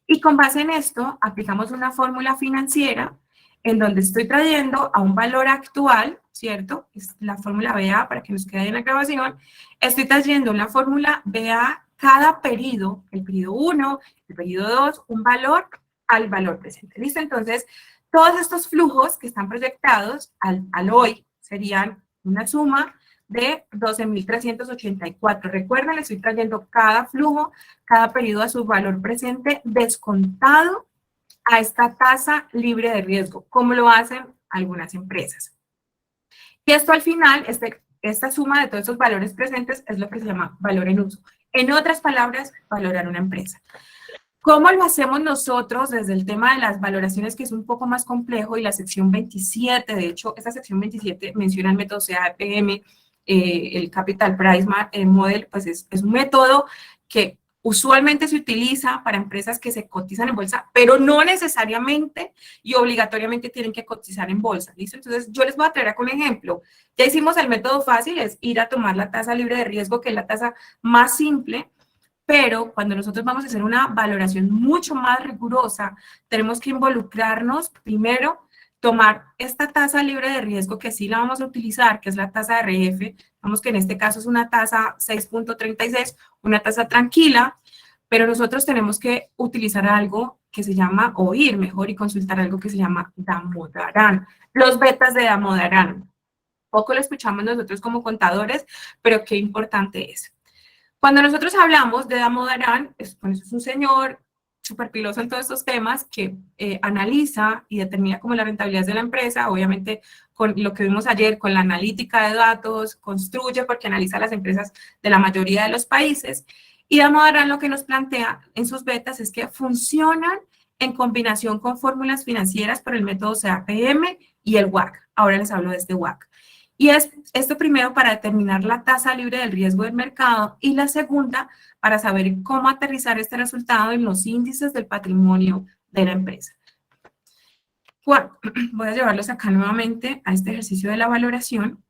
y con base en esto aplicamos una fórmula financiera en donde estoy trayendo a un valor actual, ¿cierto? Es la fórmula BA para que nos quede en la grabación. Estoy trayendo una fórmula BA cada periodo, el periodo 1, el periodo 2, un valor al valor presente. ¿Listo? Entonces, todos estos flujos que están proyectados al hoy serían una suma de 12.384. Recuerden, le estoy trayendo cada flujo, cada periodo a su valor presente descontado a esta tasa libre de riesgo, como lo hacen algunas empresas. Y esto al final, esta suma de todos esos valores presentes es lo que se llama valor en uso. En otras palabras, valorar una empresa. ¿Cómo lo hacemos nosotros desde el tema de las valoraciones, que es un poco más complejo, y la sección 27, de hecho, esta sección 27 menciona el método CAPM, el Capital Price Model, pues es un método que usualmente se utiliza para empresas que se cotizan en bolsa, pero no necesariamente y obligatoriamente tienen que cotizar en bolsa, ¿listo? Entonces, yo les voy a traer acá un ejemplo. Ya hicimos el método fácil, es ir a tomar la tasa libre de riesgo, que es la tasa más simple, pero cuando nosotros vamos a hacer una valoración mucho más rigurosa, tenemos que involucrarnos primero, tomar esta tasa libre de riesgo, que sí la vamos a utilizar, que es la tasa de RF, vamos que en este caso es una tasa 6.36, una tasa tranquila, pero nosotros tenemos que utilizar algo que se llama, o ir mejor y consultar algo que se llama Damodaran, los betas de Damodaran. Poco lo escuchamos nosotros como contadores, pero qué importante es. Cuando nosotros hablamos de Damodaran, es un señor súper piloso en todos estos temas que analiza y determina como la rentabilidad de la empresa, obviamente con lo que vimos ayer, con la analítica de datos, construye porque analiza las empresas de la mayoría de los países, y Damodaran lo que nos plantea en sus betas es que funcionan en combinación con fórmulas financieras por el método CAPM y el WACC. Ahora les hablo de este WACC. Y es esto primero para determinar la tasa libre del riesgo del mercado, y la segunda para saber cómo aterrizar este resultado en los índices del patrimonio de la empresa. Voy a llevarlos acá nuevamente a este ejercicio de la valoración.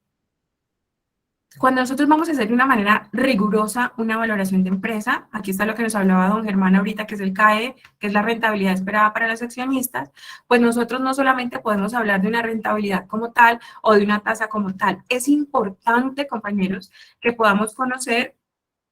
Cuando nosotros vamos a hacer de una manera rigurosa una valoración de empresa, aquí está lo que nos hablaba don Germán ahorita, que es el CAE, que es la rentabilidad esperada para los accionistas, pues nosotros no solamente podemos hablar de una rentabilidad como tal o de una tasa como tal. Es importante, compañeros, que podamos conocer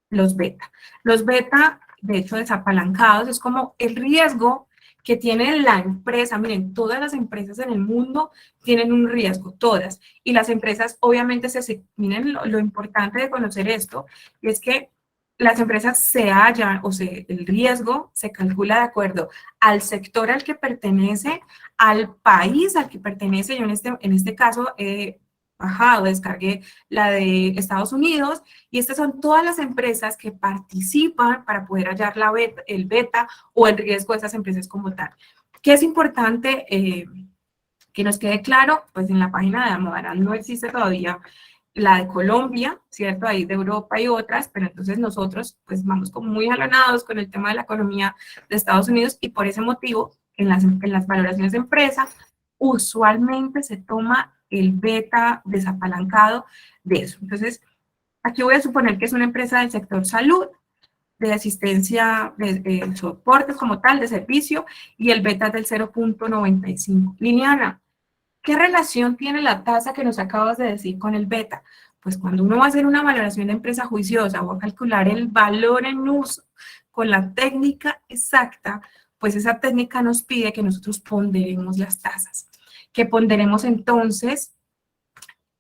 los beta. Los beta, de hecho, desapalancados, es como el riesgo que tiene la empresa. Miren, todas las empresas en el mundo tienen un riesgo, todas. Y las empresas, obviamente, miren lo importante de conocer esto, y es que las empresas se hallan, el riesgo se calcula de acuerdo al sector al que pertenece, al país al que pertenece. Yo en este caso bajado, descargué la de Estados Unidos, y estas son todas las empresas que participan para poder hallar el beta o el riesgo de esas empresas como tal. ¿Qué es importante que nos quede claro? Pues en la página de Damodaran no existe todavía la de Colombia, ¿cierto? Ahí de Europa y otras, pero entonces nosotros pues vamos como muy jalonados con el tema de la economía de Estados Unidos, y por ese motivo en las valoraciones de empresa usualmente se toma el beta desapalancado de eso. Entonces, aquí voy a suponer que es una empresa del sector salud, de asistencia, de soportes como tal, de servicio, y el beta es del 0.95. Liliana, ¿qué relación tiene la tasa que nos acabas de decir con el beta? Pues cuando uno va a hacer una valoración de empresa juiciosa o a calcular el valor en uso con la técnica exacta, pues esa técnica nos pide que nosotros ponderemos las tasas. Que ponderemos entonces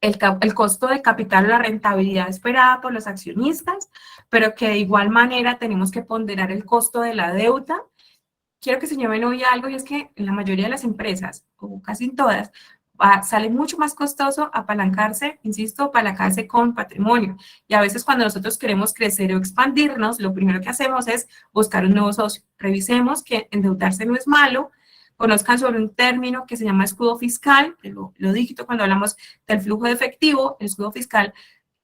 el costo de capital o la rentabilidad esperada por los accionistas, pero que de igual manera tenemos que ponderar el costo de la deuda. Quiero que se lleven hoy algo, y es que en la mayoría de las empresas, o casi en todas, sale mucho más costoso apalancarse, insisto, apalancarse con patrimonio. Y a veces cuando nosotros queremos crecer o expandirnos, lo primero que hacemos es buscar un nuevo socio. Revisemos que endeudarse no es malo. Conozcan sobre un término que se llama escudo fiscal, que lo digito cuando hablamos del flujo de efectivo. El escudo fiscal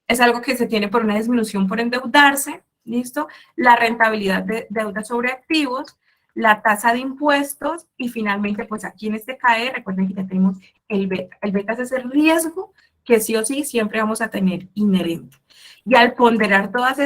es algo que se tiene por una disminución por endeudarse, ¿listo? La rentabilidad de deuda sobre activos, la tasa de impuestos, y finalmente, pues aquí en este CAE, recuerden que ya tenemos el beta. El beta es ese riesgo que sí o sí siempre vamos a tener inherente. Y al ponderar todos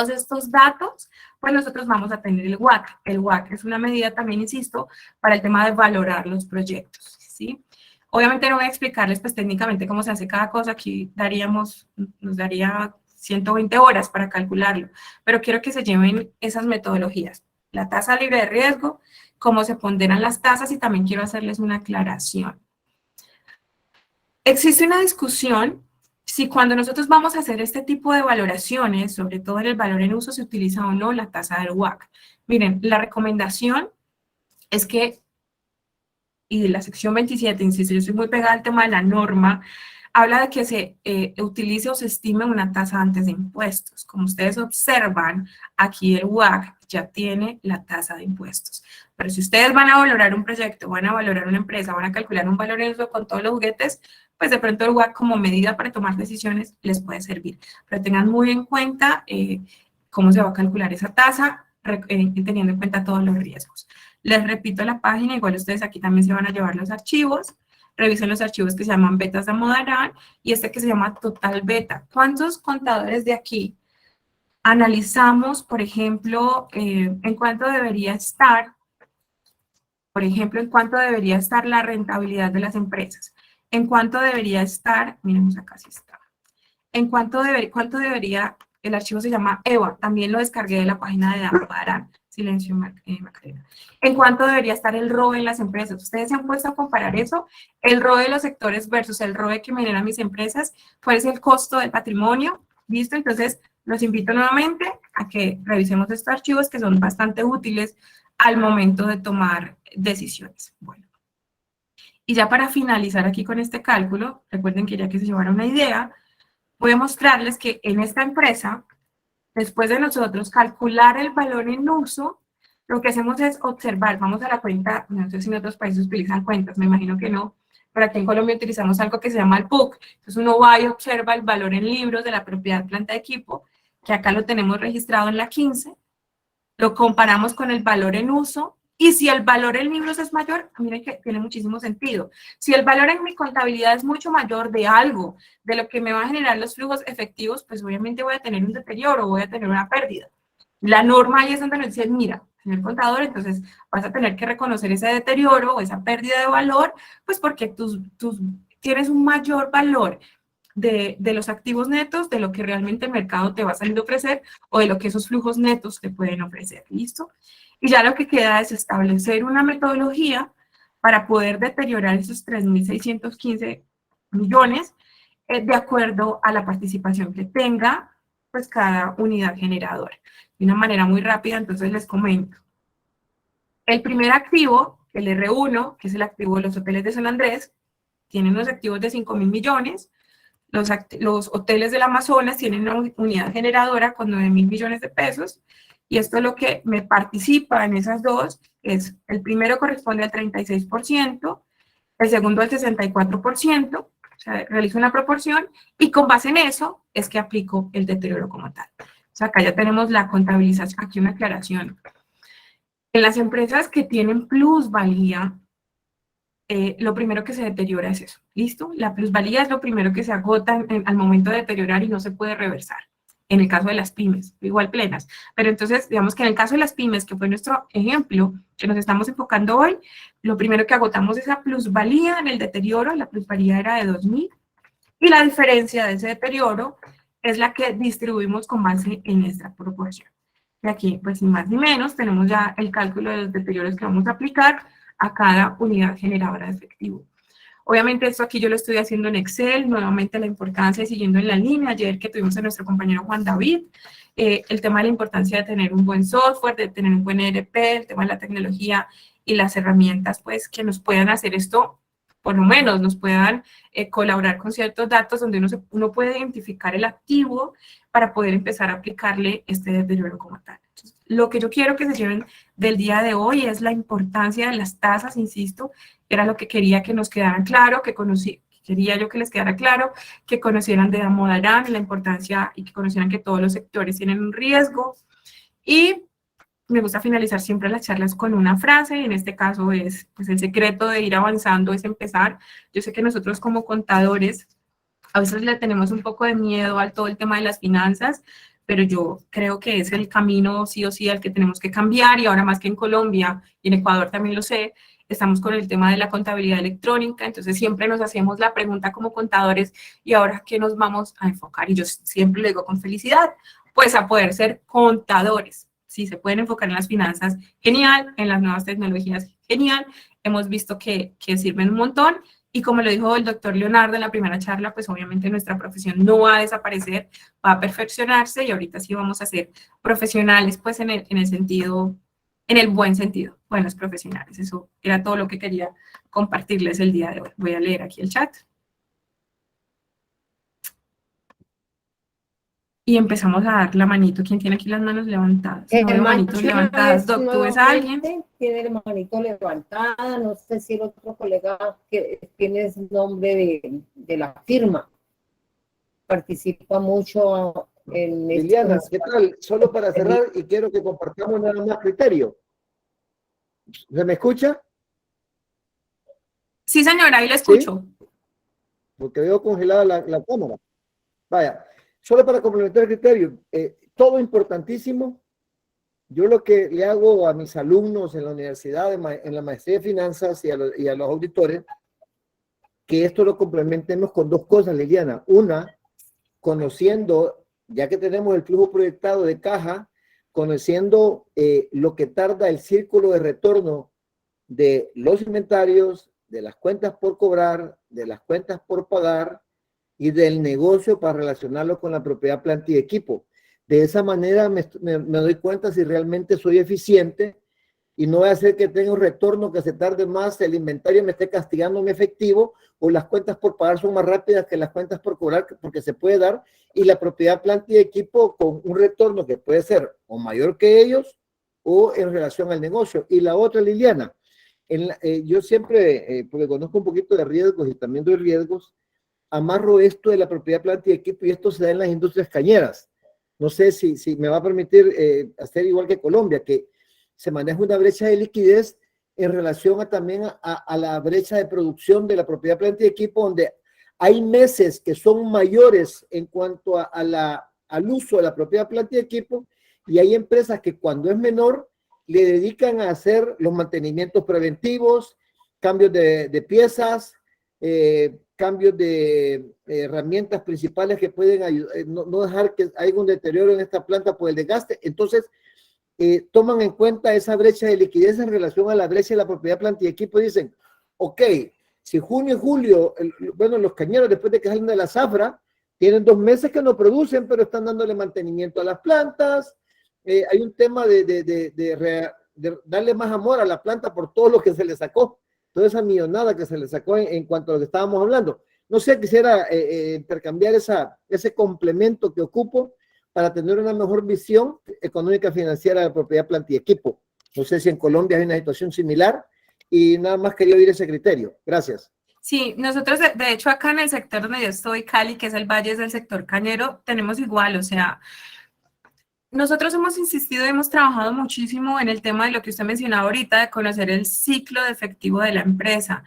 estos datos, pues nosotros vamos a tener el WACC. El WACC es una medida también, insisto, para el tema de valorar los proyectos, ¿sí? Obviamente no voy a explicarles pues técnicamente cómo se hace cada cosa, aquí nos daría 120 horas para calcularlo, pero quiero que se lleven esas metodologías. La tasa libre de riesgo, cómo se ponderan las tasas, y también quiero hacerles una aclaración. Existe una discusión si cuando nosotros vamos a hacer este tipo de valoraciones, sobre todo en el valor en uso, se utiliza o no la tasa del WACC. Miren, la recomendación es que, y de la sección 27, insisto, yo soy muy pegada al tema de la norma, habla de que se utilice o se estime una tasa antes de impuestos. Como ustedes observan, aquí el WACC ya tiene la tasa de impuestos. Pero si ustedes van a valorar un proyecto, van a valorar una empresa, van a calcular un valor en uso con todos los juguetes, pues de pronto el WACC como medida para tomar decisiones les puede servir. Pero tengan muy en cuenta cómo se va a calcular esa tasa, teniendo en cuenta todos los riesgos. Les repito la página, igual ustedes aquí también se van a llevar los archivos. Revisen los archivos que se llaman betas de Modarán y este que se llama Total Beta. ¿Cuántos contadores de aquí analizamos, por ejemplo, en cuánto debería estar, por ejemplo, en cuánto debería estar la rentabilidad de las empresas? ¿En cuánto debería estar? Miremos acá si está. ¿En cuánto debería, el archivo se llama EVA, también lo descargué de la página de Modarán. Silencio, Macarena. ¿En cuánto debería estar el ROE en las empresas? Ustedes se han puesto a comparar eso, el ROE de los sectores versus el ROE que me generan mis empresas, ¿cuál es el costo del patrimonio? ¿Listo? Entonces, los invito nuevamente a que revisemos estos archivos que son bastante útiles al momento de tomar decisiones. Bueno, y ya para finalizar aquí con este cálculo, recuerden que ya que se llevaron una idea, voy a mostrarles que en esta empresa, después de nosotros calcular el valor en uso, lo que hacemos es observar, vamos a la cuenta, no sé si en otros países utilizan cuentas, me imagino que no, pero aquí en Colombia utilizamos algo que se llama el PUC. Entonces uno va y observa el valor en libros de la propiedad planta de equipo, que acá lo tenemos registrado en la 15, lo comparamos con el valor en uso, y si el valor en libros es mayor, miren que tiene muchísimo sentido. Si el valor en mi contabilidad es mucho mayor de algo, de lo que me va a generar los flujos efectivos, pues obviamente voy a tener un deterioro, voy a tener una pérdida. La norma ahí es donde nos dice, mira, señor contador, entonces vas a tener que reconocer ese deterioro o esa pérdida de valor, pues porque tú tienes un mayor valor de los activos netos, de lo que realmente el mercado te va a salir a ofrecer o de lo que esos flujos netos te pueden ofrecer, ¿listo? Y ya lo que queda es establecer una metodología para poder deteriorar esos 3.615 millones de acuerdo a la participación que tenga pues cada unidad generadora. De una manera muy rápida, entonces les comento. El primer activo, el R1, que es el activo de los hoteles de San Andrés, tienen unos activos de 5.000 millones. Los hoteles del Amazonas tienen una unidad generadora con 9.000 millones de pesos. Y esto es lo que me participa en esas dos. Es, el primero corresponde al 36%, el segundo al 64%. O sea, realizo una proporción y con base en eso es que aplico el deterioro como tal. O sea, acá ya tenemos la contabilización, aquí una aclaración. En las empresas que tienen plusvalía, lo primero que se deteriora es eso, ¿listo? La plusvalía es lo primero que se agota al momento de deteriorar y no se puede reversar. En el caso de las pymes, igual plenas. Pero entonces, digamos que en el caso de las pymes, que fue nuestro ejemplo, que nos estamos enfocando hoy, lo primero que agotamos es la plusvalía en el deterioro, la plusvalía era de 2.000, y la diferencia de ese deterioro es la que distribuimos con base en esta proporción. Y aquí, pues, ni más ni menos, tenemos ya el cálculo de los deterioros que vamos a aplicar a cada unidad generadora de efectivo. Obviamente esto aquí yo lo estoy haciendo en Excel, nuevamente la importancia de siguiendo en la línea, ayer que tuvimos a nuestro compañero Juan David, el tema de la importancia de tener un buen software, de tener un buen ERP, el tema de la tecnología y las herramientas pues que nos puedan hacer esto, por lo menos nos puedan colaborar con ciertos datos donde uno puede identificar el activo para poder empezar a aplicarle este deterioro como tal. Entonces, lo que yo quiero que se lleven del día de hoy es la importancia de las tasas, insisto, era lo que quería que nos quedara claro, quería yo que les quedara claro, que conocieran de Modarán, la importancia y que conocieran que todos los sectores tienen un riesgo. Y me gusta finalizar siempre las charlas con una frase, y en este caso es, pues el secreto de ir avanzando es empezar. Yo sé que nosotros como contadores a veces le tenemos un poco de miedo al todo el tema de las finanzas, pero yo creo que es el camino sí o sí al que tenemos que cambiar, y ahora más que en Colombia y en Ecuador también lo sé, estamos con el tema de la contabilidad electrónica, entonces siempre nos hacemos la pregunta como contadores, ¿y ahora qué nos vamos a enfocar? Y yo siempre le digo con felicidad, pues a poder ser contadores. Si se pueden enfocar en las finanzas, genial, en las nuevas tecnologías, genial, hemos visto que sirven un montón, y como lo dijo el doctor Leonardo en la primera charla, pues obviamente nuestra profesión no va a desaparecer, va a perfeccionarse, y ahorita sí vamos a ser profesionales, pues en el sentido, en el buen sentido, buenos profesionales. Eso era todo lo que quería compartirles el día de hoy. Voy a leer aquí el chat. y empezamos a dar la manito. ¿Quién tiene aquí las manos levantadas? No veo manitos levantadas. Doc, ¿tú ves a alguien? Tiene la manito levantada, no sé si el otro colega que tiene el nombre de la firma participa mucho en Liliana, ¿qué tal? Solo para cerrar y quiero que compartamos nada más criterio. ¿Se me escucha? Sí, señora, ahí la escucho. ¿Sí? Porque veo congelada la cámara. Vaya, solo para complementar el criterio, todo importantísimo. Yo lo que le hago a mis alumnos en la universidad, en la maestría de finanzas y a los auditores, que esto lo complementemos con dos cosas, Liliana. Una, conociendo, ya que tenemos el flujo proyectado de caja, conociendo lo que tarda el círculo de retorno de los inventarios, de las cuentas por cobrar, de las cuentas por pagar y del negocio para relacionarlo con la propiedad, planta y equipo. De esa manera me doy cuenta si realmente soy eficiente y no voy a hacer que tenga un retorno que se tarde más, el inventario me esté castigando en efectivo o las cuentas por pagar son más rápidas que las cuentas por cobrar, porque se puede dar, y la propiedad, planta y equipo con un retorno que puede ser o mayor que ellos o en relación al negocio. Y la otra, Liliana, yo siempre, porque conozco un poquito de riesgos y también doy riesgos, amarro esto de la propiedad, planta y equipo, y esto se da en las industrias cañeras. No sé si me va a permitir hacer igual que Colombia, que se maneja una brecha de liquidez en relación también a la brecha de producción de la propiedad, planta y equipo, donde hay meses que son mayores en cuanto al uso de la propiedad, planta y equipo, y hay empresas que cuando es menor le dedican a hacer los mantenimientos preventivos, cambios de piezas, cambios de herramientas principales que pueden ayudar, no dejar que haya un deterioro en esta planta por el desgaste. Entonces, toman en cuenta esa brecha de liquidez en relación a la brecha de la propiedad, planta y equipo y dicen, ok, si junio y julio, bueno, los cañeros después de que salen de la zafra, tienen 2 meses que no producen, pero están dándole mantenimiento a las plantas. Hay un tema de darle más amor a la planta por todo lo que se le sacó, toda esa millonada que se le sacó en cuanto a lo que estábamos hablando. No sé, quisiera intercambiar ese complemento que ocupo para tener una mejor visión económica financiera de la propiedad, planta y equipo. No sé si en Colombia hay una situación similar y nada más quería oír ese criterio. Gracias. Sí, nosotros de hecho acá en el sector donde yo estoy, Cali, que es el valle del sector cañero, tenemos igual, o sea, nosotros hemos insistido y hemos trabajado muchísimo en el tema de lo que usted mencionaba ahorita, de conocer el ciclo de efectivo de la empresa.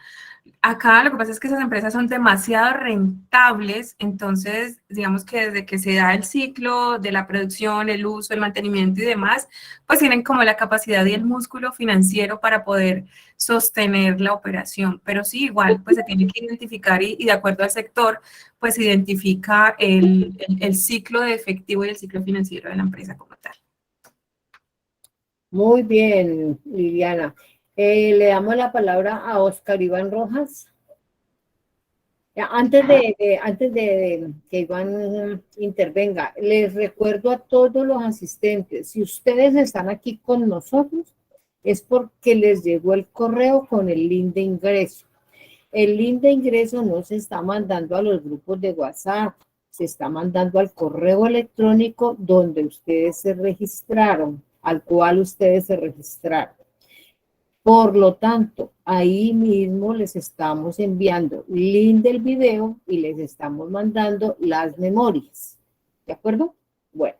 Acá lo que pasa es que esas empresas son demasiado rentables, entonces digamos que desde que se da el ciclo de la producción, el uso, el mantenimiento y demás, pues tienen como la capacidad y el músculo financiero para poder sostener la operación. Pero sí, igual, pues se tiene que identificar y de acuerdo al sector, pues se identifica el ciclo de efectivo y el ciclo financiero de la empresa como tal. Muy bien, Liliana. Le damos la palabra a Oscar Iván Rojas. Antes de que Iván intervenga, les recuerdo a todos los asistentes, si ustedes están aquí con nosotros, es porque les llegó el correo con el link de ingreso. El link de ingreso no se está mandando a los grupos de WhatsApp, se está mandando al correo electrónico donde ustedes se registraron, al cual ustedes se registraron. Por lo tanto, ahí mismo les estamos enviando el link del video y les estamos mandando las memorias. ¿De acuerdo? Bueno,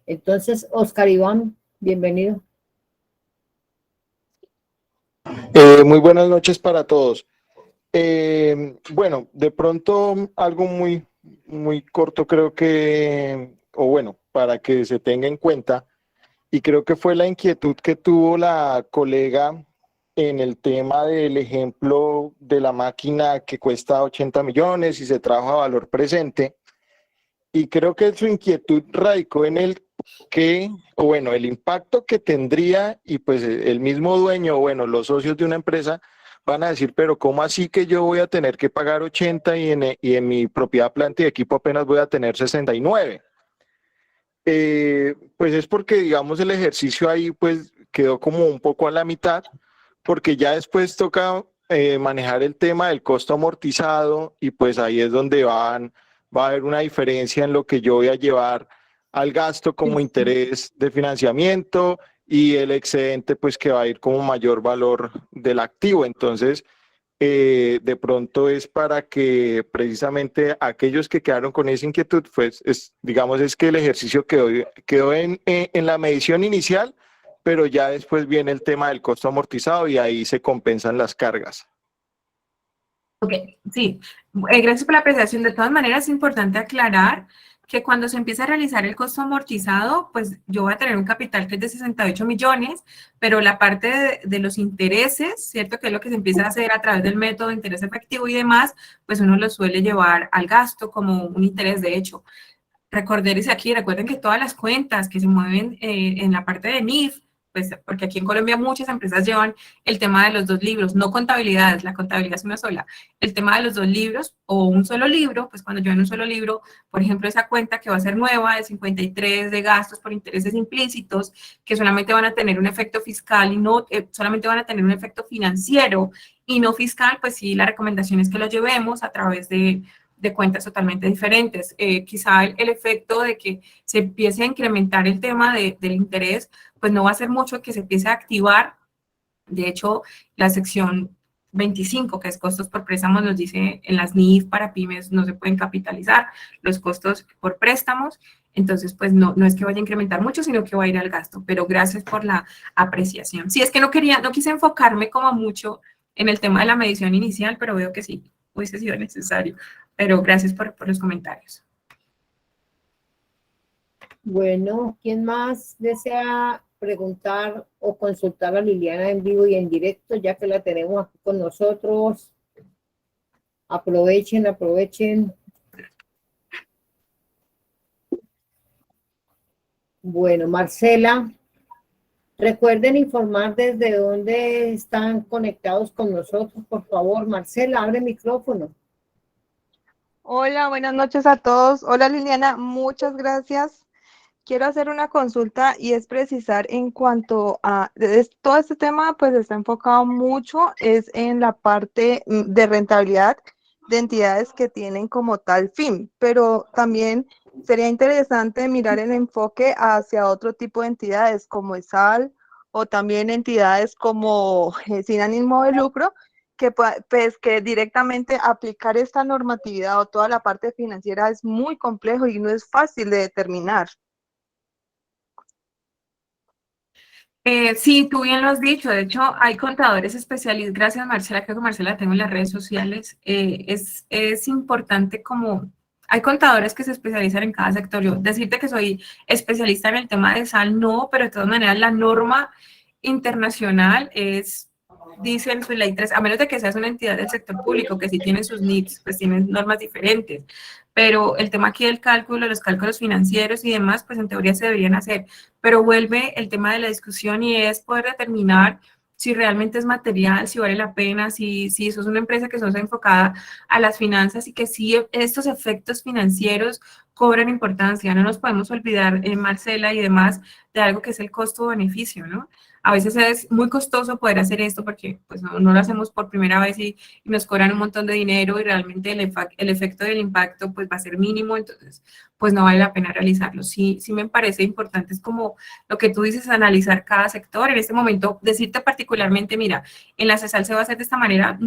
entonces, Oscar Iván, bienvenido. Muy buenas noches para todos. Bueno, de pronto algo muy corto creo que, o bueno, para que se tenga en cuenta, y creo que fue la inquietud que tuvo la colega en el tema del ejemplo de la máquina que cuesta 80 millones y se trabaja a valor presente. Y creo que su inquietud radicó en el que, o bueno, el impacto que tendría, y pues el mismo dueño, o bueno, los socios de una empresa van a decir, pero ¿cómo así que yo voy a tener que pagar 80 y en mi propiedad, planta y equipo apenas voy a tener 69? Pues es porque, digamos, el ejercicio ahí pues quedó como un poco a la mitad, porque ya después toca manejar el tema del costo amortizado y pues ahí es donde va a haber una diferencia en lo que yo voy a llevar al gasto como interés de financiamiento y el excedente pues que va a ir como mayor valor del activo. Entonces, de pronto es para que precisamente aquellos que quedaron con esa inquietud, pues digamos es que el ejercicio quedó en la medición inicial, pero ya después viene el tema del costo amortizado y ahí se compensan las cargas. Ok, sí, gracias por la apreciación. De todas maneras, es importante aclarar que cuando se empieza a realizar el costo amortizado, pues yo voy a tener un capital que es de 68 millones, pero la parte de los intereses, ¿cierto? Que es lo que se empieza a hacer a través del método de interés efectivo y demás, pues uno lo suele llevar al gasto como un interés de hecho. Recuerden que todas las cuentas que se mueven en la parte de NIF, pues porque aquí en Colombia muchas empresas llevan el tema de los 2 libros, no contabilidades, la contabilidad es una sola, el tema de los 2 libros o un solo libro, pues cuando llevan un solo libro, por ejemplo, esa cuenta que va a ser nueva de 53 de gastos por intereses implícitos, que solamente van a tener un efecto fiscal y no, solamente van a tener un efecto financiero y no fiscal, pues sí, la recomendación es que lo llevemos a través de cuentas totalmente diferentes. Quizá el efecto de que se empiece a incrementar el tema del interés, pues no va a ser mucho que se empiece a activar. De hecho, la sección 25, que es costos por préstamos, nos dice en las NIF para pymes no se pueden capitalizar los costos por préstamos. Entonces, pues no es que vaya a incrementar mucho, sino que va a ir al gasto. Pero gracias por la apreciación. Sí, es que no quise enfocarme como mucho en el tema de la medición inicial, pero veo que sí hubiese sido necesario. Pero gracias por los comentarios. Bueno, ¿quién más desea preguntar o consultar a Liliana en vivo y en directo, ya que la tenemos aquí con nosotros? Aprovechen. Bueno, Marcela, recuerden informar desde dónde están conectados con nosotros, por favor. Marcela, abre el micrófono. Hola, buenas noches a todos. Hola Liliana, muchas gracias. Quiero hacer una consulta y es precisar en cuanto a todo este tema, pues está enfocado mucho es en la parte de rentabilidad de entidades que tienen como tal fin, pero también sería interesante mirar el enfoque hacia otro tipo de entidades como ESAL o también entidades como sin ánimo de lucro, que, pues, que directamente aplicar esta normatividad o toda la parte financiera es muy complejo y no es fácil de determinar. Sí, tú bien lo has dicho. De hecho, hay contadores especialistas. Gracias, Marcela. Creo que Marcela la tengo en las redes sociales. Es importante como... Hay contadores que se especializan en cada sector. Yo decirte que soy especialista en el tema de sal, no, pero de todas maneras la norma internacional dice en su ley 3, a menos de que seas una entidad del sector público, que sí tiene sus NIPs, pues tienen normas diferentes. Pero el tema aquí del cálculo, los cálculos financieros y demás, pues en teoría se deberían hacer. Pero vuelve el tema de la discusión y es poder determinar si realmente es material, si vale la pena, si eso es una empresa que sos enfocada a las finanzas y que sí estos efectos financieros cobran importancia. No nos podemos olvidar, Marcela y demás, de algo que es el costo-beneficio, ¿no? A veces es muy costoso poder hacer esto porque pues no lo hacemos por primera vez y nos cobran un montón de dinero y realmente el efecto del impacto pues va a ser mínimo, entonces pues no vale la pena realizarlo. Sí me parece importante, es como lo que tú dices, analizar cada sector. En este momento, decirte particularmente, mira, en la CESAL se va a hacer de esta manera,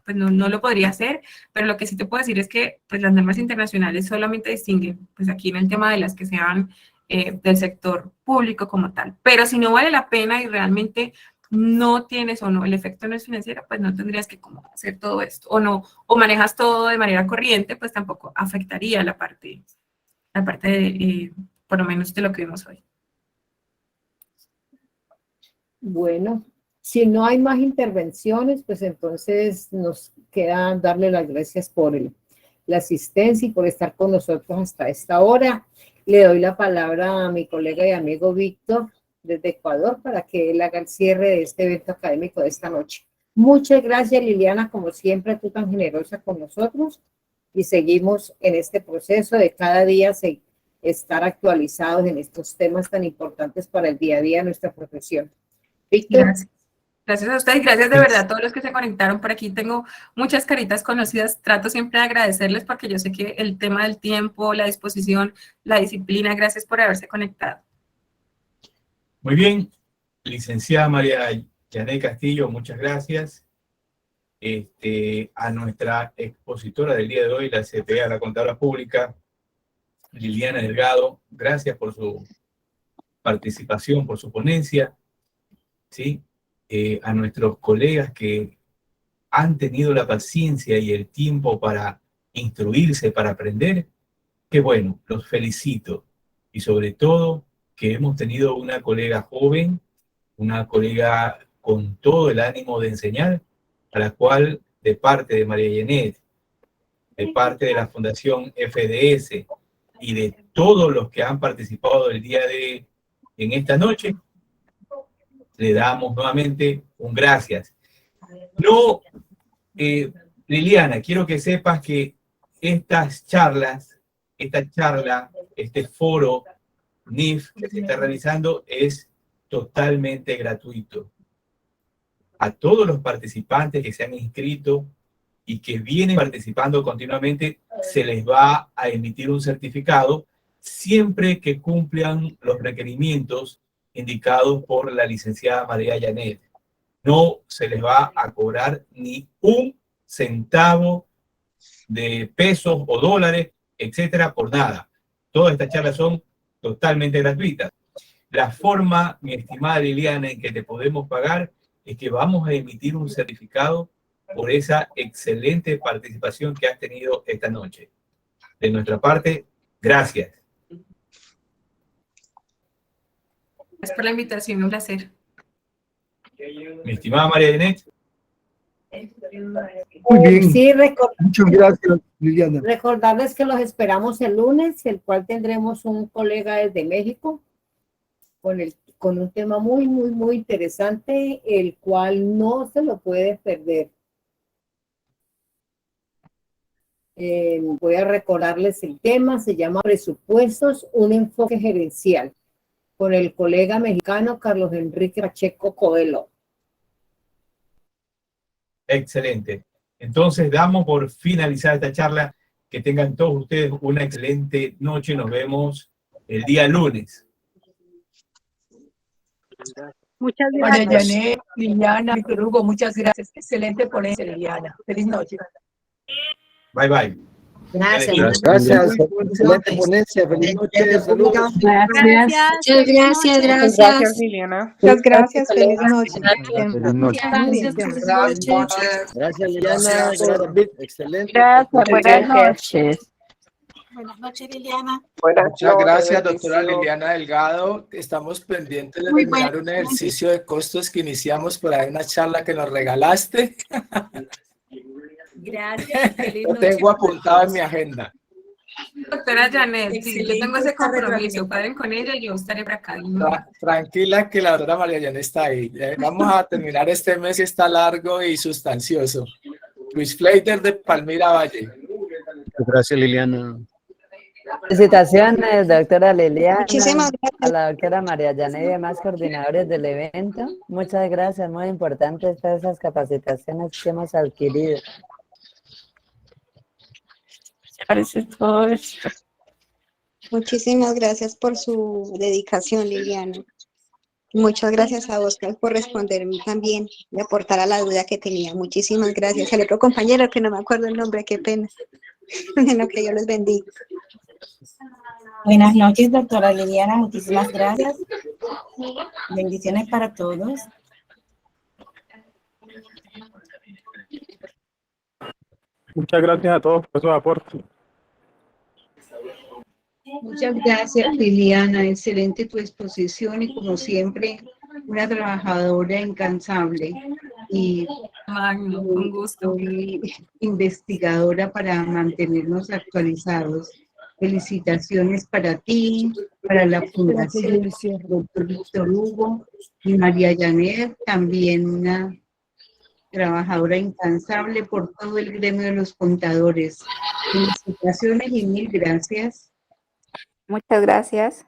pues no lo podría hacer, pero lo que sí te puedo decir es que pues las normas internacionales solamente distinguen, pues aquí en el tema de las que sean del sector público como tal. Pero si no vale la pena y realmente no tienes o no, el efecto no es financiero, pues no tendrías que como hacer todo esto, o manejas todo de manera corriente, pues tampoco afectaría la parte de, por lo menos de lo que vimos hoy. Bueno, si no hay más intervenciones, pues entonces nos queda darle las gracias por la asistencia y por estar con nosotros hasta esta hora. Le doy la palabra a mi colega y amigo Víctor desde Ecuador para que él haga el cierre de este evento académico de esta noche. Muchas gracias, Liliana, como siempre, tú tan generosa con nosotros, y seguimos en este proceso de cada día estar actualizados en estos temas tan importantes para el día a día de nuestra profesión. Víctor. Gracias. Gracias a ustedes, gracias de verdad a todos los que se conectaron por aquí. Tengo muchas caritas conocidas, trato siempre de agradecerles porque yo sé que el tema del tiempo, la disposición, la disciplina, gracias por haberse conectado. Muy bien, licenciada María Yanet Castillo, muchas gracias. A nuestra expositora del día de hoy, la CPA, la Contadora Pública, Liliana Delgado, gracias por su participación, por su ponencia, ¿sí? A nuestros colegas que han tenido la paciencia y el tiempo para instruirse, para aprender, qué bueno, los felicito. Y sobre todo, que hemos tenido una colega joven, una colega con todo el ánimo de enseñar, a la cual, de parte de María Yanet, de parte de la Fundación FDS y de todos los que han participado en esta noche, le damos nuevamente un gracias. No, Liliana, quiero que sepas que esta charla, este foro NIF que se está realizando es totalmente gratuito. A todos los participantes que se han inscrito y que vienen participando continuamente, se les va a emitir un certificado siempre que cumplan los requerimientos indicados por la licenciada María Yanet. No se les va a cobrar ni un centavo de pesos o dólares, etcétera, por nada. Todas estas charlas son totalmente gratuitas. La forma, mi estimada Liliana, en que te podemos pagar es que vamos a emitir un certificado por esa excelente participación que has tenido esta noche. De nuestra parte, gracias. Gracias por la invitación, un placer. Mi estimada María Yanet. Muy bien. Sí, Muchas gracias, Liliana. recordarles que los esperamos el lunes, el cual tendremos un colega desde México con un tema muy, muy, muy interesante, el cual no se lo puede perder. Voy a recordarles el tema, se llama Presupuestos, un enfoque gerencial, con el colega mexicano Carlos Enrique Pacheco Coelho. Excelente. Entonces damos por finalizada esta charla. Que tengan todos ustedes una excelente noche. Nos vemos el día lunes. Muchas María gracias. Yanet, Liliana, Víctor Hugo, muchas gracias. Excelente ponencia, Liliana. Feliz noche. Bye, bye. Gracias. Gracias. Excelente ponencia. Feliz noche. Saludos. Gracias. Muchas gracias, Gracias, gracias. Liliana. Muchas gracias. Feliz noche. Feliz noche. Gracias, Liliana. Gracias, Vic. Excelente. Gracias, buenas noches. Buenas noches, Liliana. Muchas gracias, doctora Liliana Delgado. Estamos pendientes de Muy terminar bueno. un ejercicio de costos que iniciamos por ahí, una charla que nos regalaste. Gracias. Feliz Lo noche. tengo apuntado en mi agenda. Doctora Yanet, sí, yo tengo ese Excelente compromiso, paren con ella y yo estaré por acá. Tranquila que la doctora María Yanet está ahí. Vamos a terminar este mes y está largo y sustancioso. Luis Fleiter de Palmira Valle. Gracias, Liliana. Felicitaciones, doctora Liliana, Muchísimas gracias. a la doctora María Yanet y demás coordinadores del evento. Muchas gracias, muy importantes todas esas capacitaciones que hemos adquirido. Parece todo esto. Muchísimas gracias por su dedicación, Liliana. Muchas gracias a Oscar por responderme también y aportar a la duda que tenía. Muchísimas gracias. Al otro compañero que no me acuerdo el nombre, qué pena. Bueno, que Dios los bendiga. Buenas noches, doctora Liliana. Muchísimas gracias. Bendiciones para todos. Muchas gracias a todos por su aporte. Muchas gracias, Liliana. Excelente tu exposición y como siempre, una trabajadora incansable y Magno, un gusto. muy investigadora para mantenernos actualizados. Felicitaciones para ti, para la Fundación Dr. Víctor Hugo y María Yanet, también una trabajadora incansable por todo el gremio de los contadores. Felicitaciones y mil gracias. Muchas gracias.